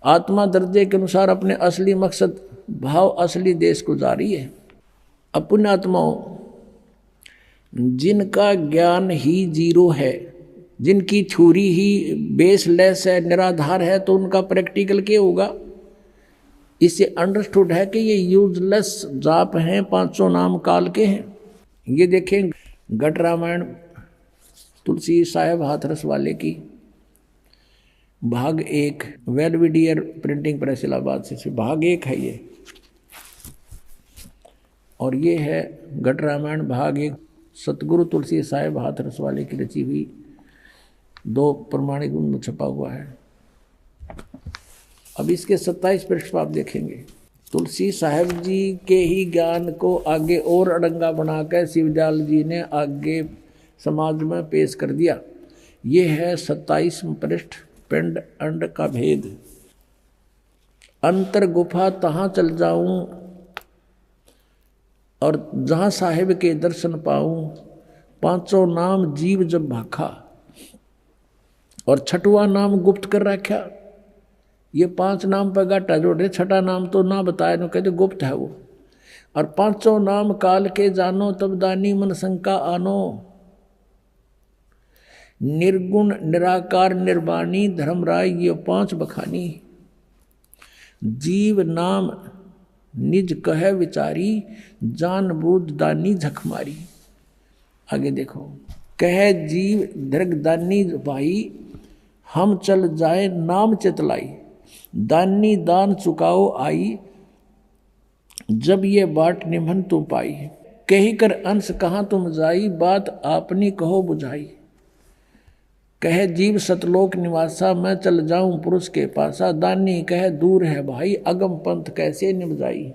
आत्मा दर्जे के अनुसार अपने असली मकसद भाव असली देश को जारी है। अपने आत्माओं जिनका ज्ञान ही जीरो है, जिनकी थ्योरी ही बेसलेस है, निराधार है, तो उनका प्रैक्टिकल क्या होगा। इससे अंडरस्टूड है कि ये यूजलेस जाप हैं, 500 नाम काल के हैं। ये देखें घट रामायण तुलसी साहेब हाथरस वाले की भाग 1 वेलविडियर प्रिंटिंग प्रेस इलाहाबाद से भाग 1 है ये, और ये है घट रामायण भाग 1 सतगुरु तुलसी साहेब हाथरस वाले की रची हुई, 2 प्रमाणिक में छपा हुआ है। अब इसके 27 पृष्ठ आप देखेंगे। तुलसी साहेब जी के ही ज्ञान को आगे और अड़ंगा बनाकर शिवदयाल जी ने आगे समाज में पेश कर दिया। ये है 27 पृष्ठ पिंड अंड का भेद। अंतर गुफा तहाँ चल जाऊं और जहाँ साहेब के दर्शन पाऊं, 500 नाम जीव जब भाखा और 6वां नाम गुप्त कर रखा। ये 5 नाम पर गाटा जोड़े, 6ठा नाम तो ना बताया, no कहते गुप्त है वो। और 500 नाम काल के जानो तब दानी मन शंका आनो। निर्गुण निराकार निर्वाणी धर्मराय ये 5 बखानी। जीव नाम निज कह विचारी जान बूझ दानी झकमारी। आगे देखो, कह जीव दृगदानी भाई हम चल जाए नाम चितलाई, दानी दान चुकाओ आई, जब ये बाट निमन तू पाई, कही कर अंश कहाँ तुम जाई, बात आपनी कहो बुझाई, कहे जीव सतलोक निवासा, मैं चल जाऊं पुरुष के पासा, दानी कहे दूर है भाई, अगम पंथ कैसे निभ जाई,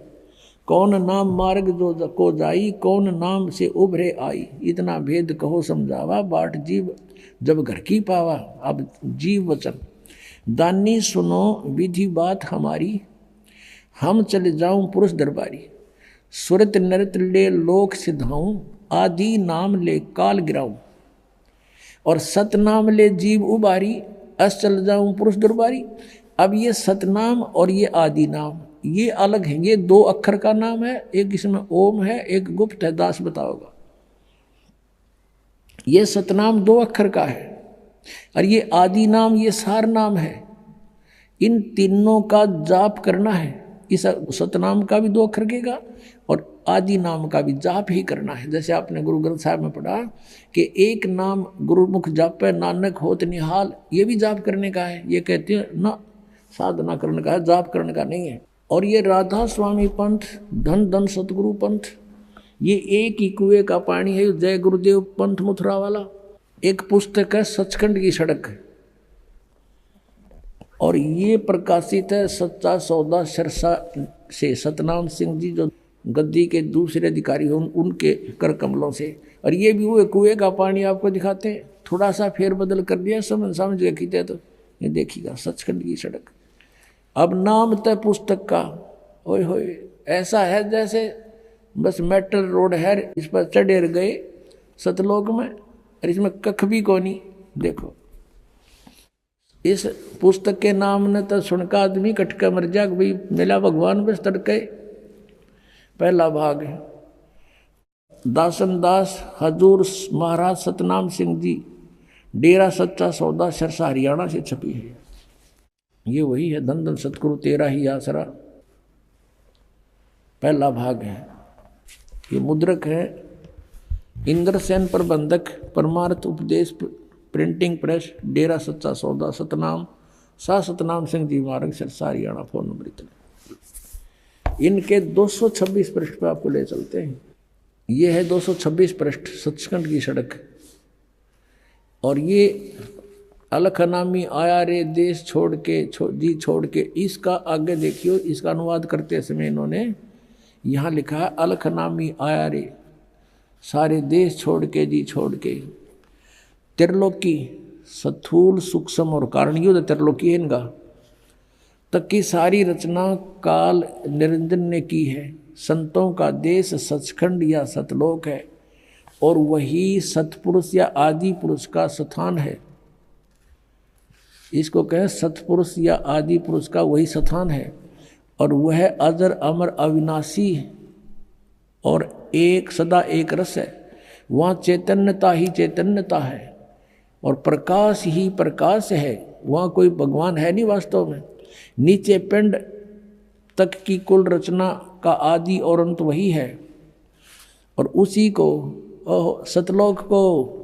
कौन नाम मार्ग जो को जाई, कौन नाम से उभरे आई, इतना भेद कहो समझावा, बाट जीव जब घर की पावा। अब जीव वचन, दानी सुनो विधि बात हमारी, हम चले जाऊं पुरुष दरबारी, सुरत नृत ले लोक सिधाऊं, आदि नाम ले काल गिराऊं, और सतनाम ले जीव उबारी, अस चल जाऊं पुरुष दरबारी। अब ये सतनाम और ये आदि नाम ये अलग हैं, ये दो अक्षर का नाम है, एक इसमें ओम है, एक गुप्त है, दास बताओगा। ये सतनाम दो अक्षर का है और ये आदि नाम ये सार नाम है। इन तीनों का जाप करना है, इस सतनाम का भी दो अक्षर का और आदि नाम का भी जाप ही करना है। जैसे आपने गुरु ग्रंथ साहब में पढ़ा कि एक नाम गुरुमुख जापे नानक होत निहाल, ये भी जाप करने का है। ये कहते हैं ना साधना करने का है, जाप करने का नहीं है। और ये राधा स्वामी पंथ, धन धन सतगुरु पंथ, ये एक ही कुएं का पानी है। जय गुरुदेव पंथ मथुरा वाला एक पुस्तक है, सचखंड की सड़क, और ये प्रकाशित है सच्चा सौदा सिरसा से, सतनाम सिंह जी जो गद्दी के दूसरे अधिकारी हैं उनके कर कमलों से। और ये भी वो कुएं का पानी आपको दिखाते हैं, थोड़ा सा फेर बदल कर दिया, समझ गए खींचे तो ये देखिएगा सचखंड की सड़क। अब नाम तय पुस्तक का ओए होए ऐसा है जैसे बस मेटल रोड है, इस पर चढ़े गए सतलोक में, और इसमें कख भी कोनी। देखो इस पुस्तक के नाम ने तो सुनका आदमी कटका मर जा, भाई मिला भगवान बस तड़के। पहला भाग है दासन दास हजूर महाराज सतनाम सिंह जी, डेरा सच्चा सौदा सिरसा हरियाणा से छपी है। ये वही है, धन धन सतगुरु तेरा ही आसरा, पहला भाग है। ये मुद्रक है इंद्रसेन प्रबंधक, परमार्थ उपदेश प्रिंटिंग प्रेस, डेरा सच्चा सौदा, सतनाम सा सतनाम सिंह जी मार्ग सिरसा हरियाणा। फोन नंबर इतने। इनके 226 पृष्ठ पे आपको ले चलते हैं। ये है 226 पृष्ठ सचखंड की सड़क। और ये अलखनामी आया रे देश छोड़ के जी छोड़ के, इसका आगे देखियो, इसका अनुवाद करते समय इन्होंने यहाँ लिखा है अलखनामी आया रे सारे देश छोड़ के जी छोड़ के, त्रिलोकी स्थूल सूक्ष्म और कारणयुद्ध त्रिलोकी है इनका, तक की सारी रचना काल निरंजन ने की है। संतों का देश सचखंड या सतलोक है और वही सतपुरुष या आदि पुरुष का स्थान है। इसको कहें सतपुरुष या आदि पुरुष का वही स्थान है, और वह अजर अमर अविनाशी है और एक सदा एक रस है। वहाँ चैतन्यता ही चैतन्यता है और प्रकाश ही प्रकाश है। वहाँ कोई भगवान है नहीं वास्तव में। नीचे पिंड तक की कुल रचना का आदि और अंत वही है, और उसी को सतलोक को,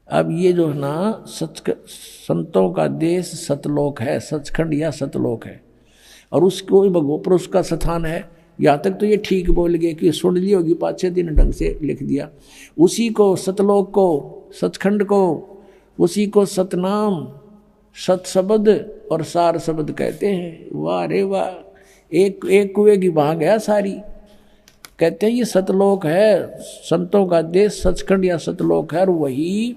अब ये जो है ना संतों का देश सतलोक है, सचखंड या सतलोक है, और उसको भगवान उसका स्थान है। यहाँ तक तो ये ठीक बोल गए कि सुन ली होगी, 5-6 दिन ढंग से लिख दिया। उसी को सतलोक को, सचखंड को, उसी को सतनाम सत शब्द और सार शब्द कहते हैं। वाह रे वाह, एक एक कुएं की भाग है सारी। कहते हैं ये सतलोक है, संतों का देश सचखंड या सतलोक है, और वही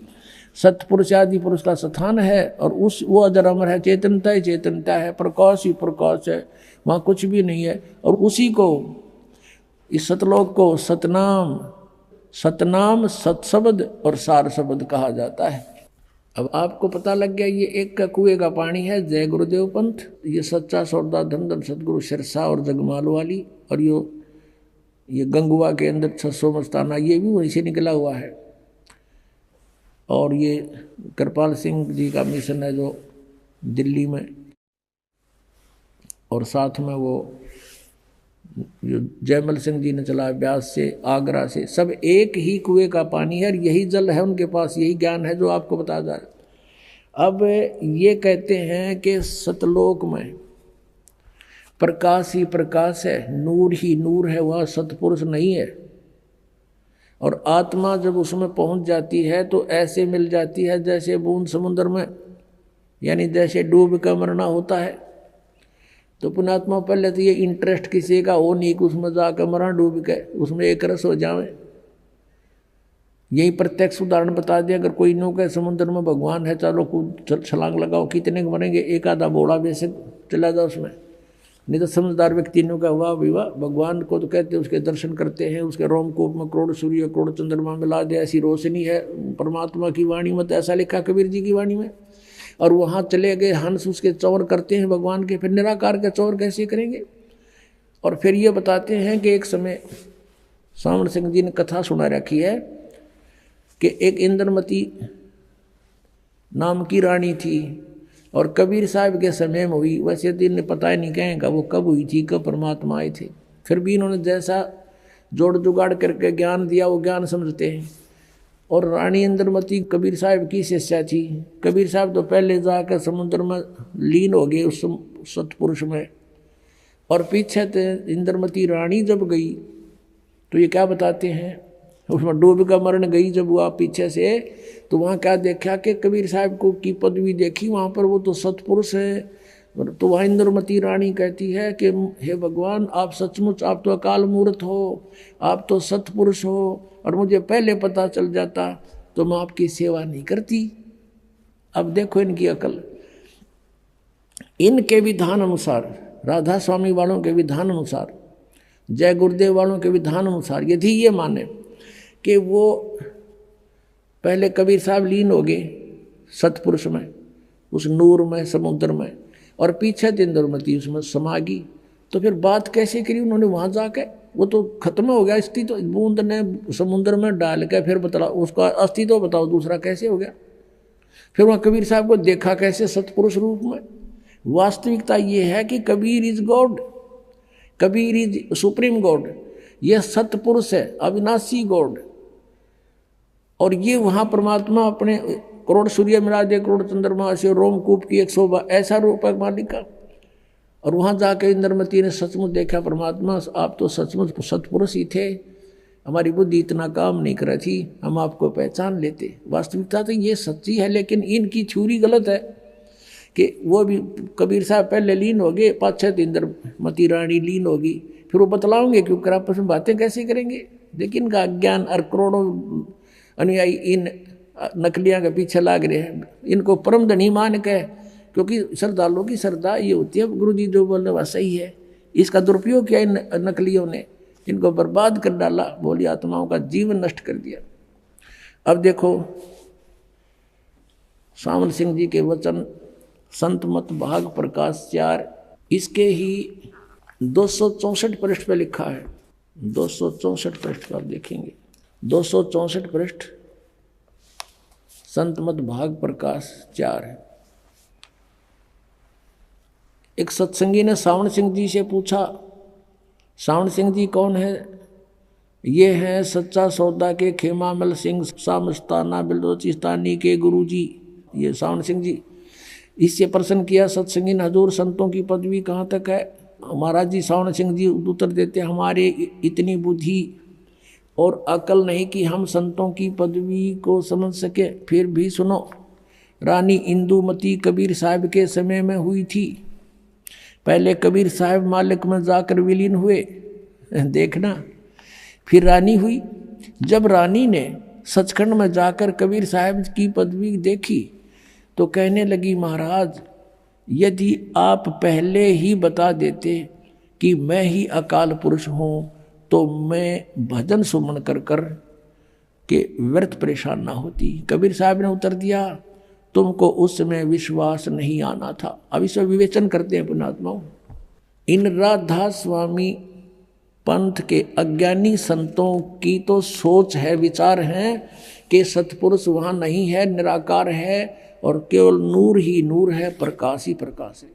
सतपुरुष आदि पुरुष का स्थान है। और उस वो अजर अमर है, चेतनता ही चेतनता है, प्रकाश ही प्रकाश है, वहाँ कुछ भी नहीं है। और उसी को, इस सतलोक को सतनाम, सतनाम सतशब्द और सार शब्द कहा जाता है। अब आपको पता लग गया ये एक का कुएं का पानी है जय गुरुदेव पंथ, ये सच्चा सौदा धन धन सतगुरु सिरसा और जगमाल वाली, और ये गंगुआ के अंदर 600 मस्ताना, ये भी वहीं से निकला हुआ है। और ये कृपाल सिंह जी का मिशन है जो दिल्ली में, और साथ में वो जो जयमल सिंह जी ने चलाया ब्यास से, आगरा से, सब एक ही कुएं का पानी है और यही जल है उनके पास, यही ज्ञान है जो आपको बताया जा रहा है। अब ये कहते हैं कि सतलोक में प्रकाश ही प्रकाश है, नूर ही नूर है, वह सतपुरुष नहीं है। और आत्मा जब उसमें पहुंच जाती है तो ऐसे मिल जाती है जैसे बूंद समुद्र में, यानी जैसे डूब कर मरना होता है। तो पुण्यात्मा पहले तो ये इंटरेस्ट किसी का हो नहीं कि उसमें जाकर मरा डूब के, उसमें एक रस हो जावे। यही प्रत्यक्ष उदाहरण बता दिया। अगर कोई नो कहे समुद्र में भगवान है, चलो कूद छलांग लगाओ, कितने के मरेंगे, एक आधा बोड़ा वैसे चला जाओ उसमें। नहीं तो समझदार व्यक्ति ने कहा वाह विवाह, भगवान को तो कहते हैं, उसके दर्शन करते हैं, उसके रोमकूप में करोड़ सूर्य करोड़ चंद्रमा मिला दे, ऐसी रोशनी है परमात्मा की वाणी में। तो ऐसा लिखा कबीर जी की वाणी में। और वहाँ चले गए हंस उसके चौर करते हैं भगवान के, फिर निराकार के चौर कैसे करेंगे। और फिर ये बताते हैं कि एक समय सावण सिंह जी ने कथा सुना रखी है कि एक इंद्रमती नाम की रानी थी और कबीर साहब के समय में हुई। वैसे दिन ने पता ही नहीं कहेगा वो कब हुई थी, कब परमात्मा आए थे। फिर भी इन्होंने जैसा जोड़ जुगाड़ करके ज्ञान दिया वो ज्ञान समझते हैं। और रानी इंद्रमती कबीर साहब की शिष्या थी। कबीर साहब तो पहले जाकर समुद्र में लीन हो गए उस सतपुरुष में। और पीछे तो इंद्रमती रानी जब गई तो ये क्या बताते हैं, उसमें डूब का मरण गई जब वह पीछे से, तो वहाँ क्या देखा कि कबीर साहब को की पदवी देखी, वहाँ पर वो तो सतपुरुष है। तो वहाँ इंद्रमती रानी कहती है कि हे भगवान, आप सचमुच, आप तो अकाल मूर्त हो, आप तो सतपुरुष हो, और मुझे पहले पता चल जाता तो मैं आपकी सेवा नहीं करती। अब देखो इनकी अकल। इनके विधान अनुसार, राधा स्वामी वालों के विधान अनुसार, जय गुरुदेव वालों के विधान अनुसार, यदि ये माने कि वो पहले कबीर साहब लीन हो गए सतपुरुष में, उस नूर में, समुद्र में, और पीछे इंद्रमती उसमें समा गई, तो फिर बात कैसे करी उन्होंने वहाँ जाके? वो तो खत्म हो गया अस्तित्व, तो बूंद ने समुद्र में डाल के फिर बतला उसका अस्तित्व तो बताओ दूसरा कैसे हो गया? फिर वहाँ कबीर साहब को देखा कैसे सतपुरुष रूप में? वास्तविकता ये है कि Kabir is God, Kabir is supreme God, यह सतपुरुष है, अविनाशी गॉड। और ये वहाँ परमात्मा अपने करोड़ सूर्य मिला दे, करोड़ चंद्रमा से, रोमकूप की 100 ऐसा रूप है मालिक का। और वहाँ जाके इंद्रमती ने सचमुच देखा, परमात्मा आप तो सचमुच सतपुरुष ही थे, हमारी बुद्धि इतना काम नहीं कर रही थी, हम आपको पहचान लेते। वास्तविकता तो ये सच्ची है, लेकिन इनकी थ्योरी गलत है कि वो भी कबीर साहब पहले लीन हो गए, 5-6 इंद्रमती रानी लीन होगी, फिर वो बतलाओगे क्योंकि आपस में बातें कैसे करेंगे? लेकिन इनका अज्ञान और करोड़ों अनुयायी इन नकलियाँ के पीछे लाग रहे हैं, इनको परम धनी मान के। क्योंकि श्रद्धालुओं की श्रद्धा ये होती है गुरु जी जो बोलने वह सही है। इसका दुरुपयोग किया इन नकलियों ने, इनको बर्बाद कर डाला, बोली आत्माओं का जीवन नष्ट कर दिया। अब देखो सावन सिंह जी के वचन, संत मत भाग प्रकाश 4, इसके ही 264 पृष्ठ पे लिखा है। 264 पृष्ठ पर आप देखेंगे, 264 पृष्ठ, संत मत भाग प्रकाश 4 है। एक सत्संगी ने सावन सिंह जी से पूछा, सावन सिंह जी कौन है? ये हैं सच्चा सौदा के खेमामल सिंह सामस्ताना बिलोचिस्तानी के गुरु जी, ये सावन सिंह जी। इससे प्रश्न किया सत्संगी ने, हजूर संतों की पदवी कहाँ तक है? महाराज जी सावन सिंह जी उत्तर देते, हमारे इतनी बुद्धि और अकल नहीं कि हम संतों की पदवी को समझ सके। फिर भी सुनो, रानी इंदुमती कबीर साहब के समय में हुई थी। पहले कबीर साहब मालिक में जाकर विलीन हुए, देखना, फिर रानी हुई। जब रानी ने सचखंड में जाकर कबीर साहब की पदवी देखी तो कहने लगी, महाराज यदि आप पहले ही बता देते कि मैं ही अकाल पुरुष हूँ तो मैं भजन सुमन कर कर के व्यर्थ परेशान ना होती। कबीर साहब ने उत्तर दिया, तुमको उस समय विश्वास नहीं आना था। अब इसमें विवेचन करते हैं पुण्यात्माओं। इन राधा स्वामी पंथ के अज्ञानी संतों की तो सोच है, विचार है कि सतपुरुष वहाँ नहीं है, निराकार है और केवल नूर ही नूर है, प्रकाश ही प्रकाश है।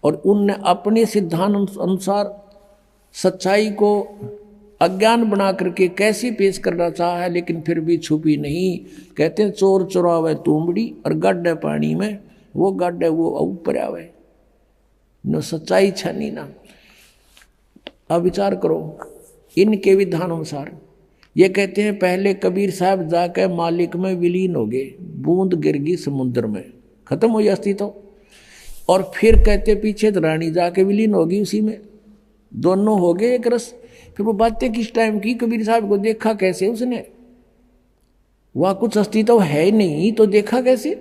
और उनने अपने सिद्धांत अनुसार सच्चाई को अज्ञान बना करके कैसी पेश करना चाहा है, लेकिन फिर भी छुपी नहीं। कहते हैं चोर चुरावे तुमड़ी और गड्ढे पानी में, वो गड्ढे वो ऊपर आवे न सच्चाई छनी ना। अब विचार करो इनके विधान अनुसार। ये कहते हैं पहले कबीर साहब जाकर मालिक में विलीन हो गए, बूंद गिर गई समुद्र में, खत्म हो जाती तो। और फिर कहते पीछे तो रानी जाके विलीन होगी उसी में, दोनों हो गए एक रस। फिर वो बातें किस टाइम की, कबीर साहब को देखा कैसे उसने, वह कुछ अस्तित्व है ही नहीं तो देखा कैसे।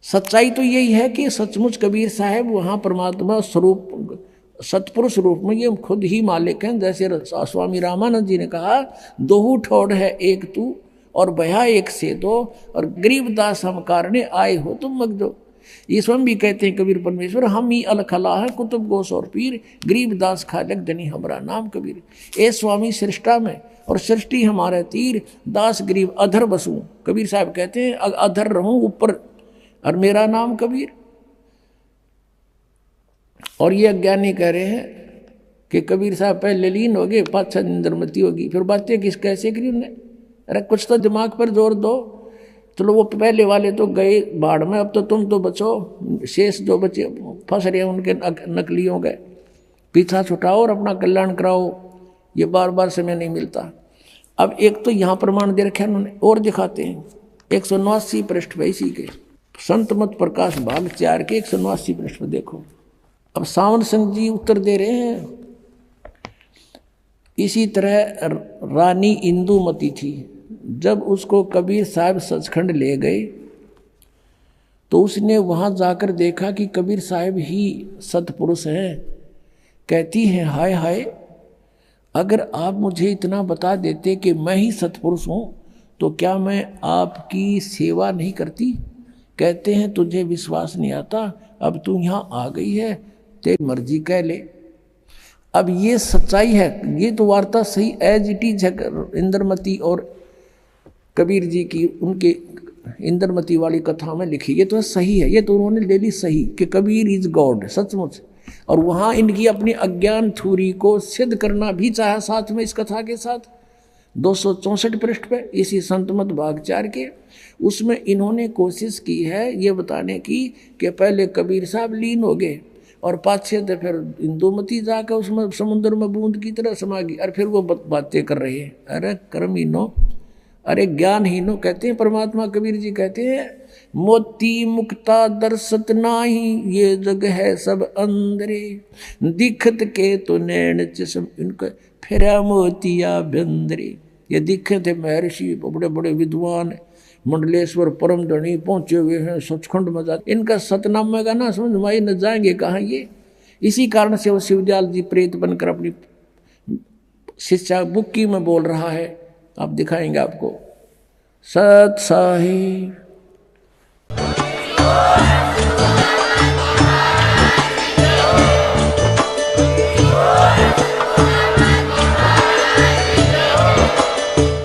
सच्चाई तो यही है कि सचमुच कबीर साहब वहाँ परमात्मा स्वरूप सतपुरुष रूप में ये खुद ही मालिक हैं। जैसे स्वामी रामानंद जी ने कहा, दोहू ठोड़ है एक तू और भया एक से दो, और गरीबदास हम कारणे आए हो तुम मग दो। ये स्वयं भी कहते हैं कबीर परमेश्वर, हम ही अलखला है कुतुब गोस और पीर, गरीबदास खालक धनी हमारा नाम कबीर। ए स्वामी सृष्टा में और सृष्टि हमारे तीर, दास गरीब अधर बसूं। कबीर साहब कहते हैं अधर रहूं ऊपर और मेरा नाम कबीर। और ये अज्ञानी कह रहे हैं कि कबीर साहब पहले लीन हो गए, पाछा निंदरमती होगी। फिर बातें किस कैसे करी उन्हें, अरे कुछ तो दिमाग पर जोर दो। चलो वो पहले वाले तो गए बाढ़ में, अब तो तुम तो बचो, शेष जो बचे फंस रहे हैं उनके नकलियों गए, पीछा छुटाओ और अपना कल्याण कराओ। ये बार बार समय नहीं मिलता। अब एक तो यहाँ प्रमाण दे रखे उन्होंने, और दिखाते हैं 189 पृष्ठ पे इसी के संत मत प्रकाश भाग 4 के 189 पृष्ठ पे देखो। अब सावन सिंह जी उत्तर दे रहे हैं, इसी तरह रानी इंदुमती थी, जब उसको कबीर साहब सचखंड ले गए तो उसने वहाँ जाकर देखा कि कबीर साहब ही सतपुरुष हैं। कहती हैं हाय हाय, अगर आप मुझे इतना बता देते कि मैं ही सतपुरुष हूँ तो क्या मैं आपकी सेवा नहीं करती। कहते हैं तुझे विश्वास नहीं आता, अब तू यहाँ आ गई है, तेरी मर्जी कह ले। अब ये सच्चाई है, ये तो वार्ता सही एज इट इज है इंद्रमती और कबीर जी की, उनके इंद्रमती वाली कथा में लिखी। ये तो सही है, ये तो उन्होंने ले ली सही कि कबीर इज गॉड सचमुच। और वहाँ इनकी अपनी अज्ञान थ्योरी को सिद्ध करना भी चाहा साथ में इस कथा के साथ। 264 पृष्ठ पे इसी संतमत भाग 4 के, उसमें इन्होंने कोशिश की है ये बताने की कि पहले कबीर साहब लीन हो गए और पाछे से फिर इंदुमती जाकर उसमें समुद्र में बूंद की तरह समा गई, और फिर वो बातें कर रहे हैं। अरे कर्महीनो, अरे ज्ञानहीनो। कहते हैं परमात्मा कबीर जी कहते हैं, मोती मुक्ता दर्शत नाही, ये जग है सब अंदरे, दिखत के तो नैन चश्म इनका फेरा मोतिया बंदरे। ये दिखे थे महर्षि, बड़े बड़े विद्वान, मंडलेश्वर परम धनी पहुंचे हुए हैं सचखंड में जाते, इनका सतनाम में ना समझ में न जाएंगे कहाँ ये। इसी कारण से वो शिवदयाल जी प्रेत बनकर अपनी शिष्या बुक्की में बोल रहा है, आप दिखाएंगे आपको। सत साहिब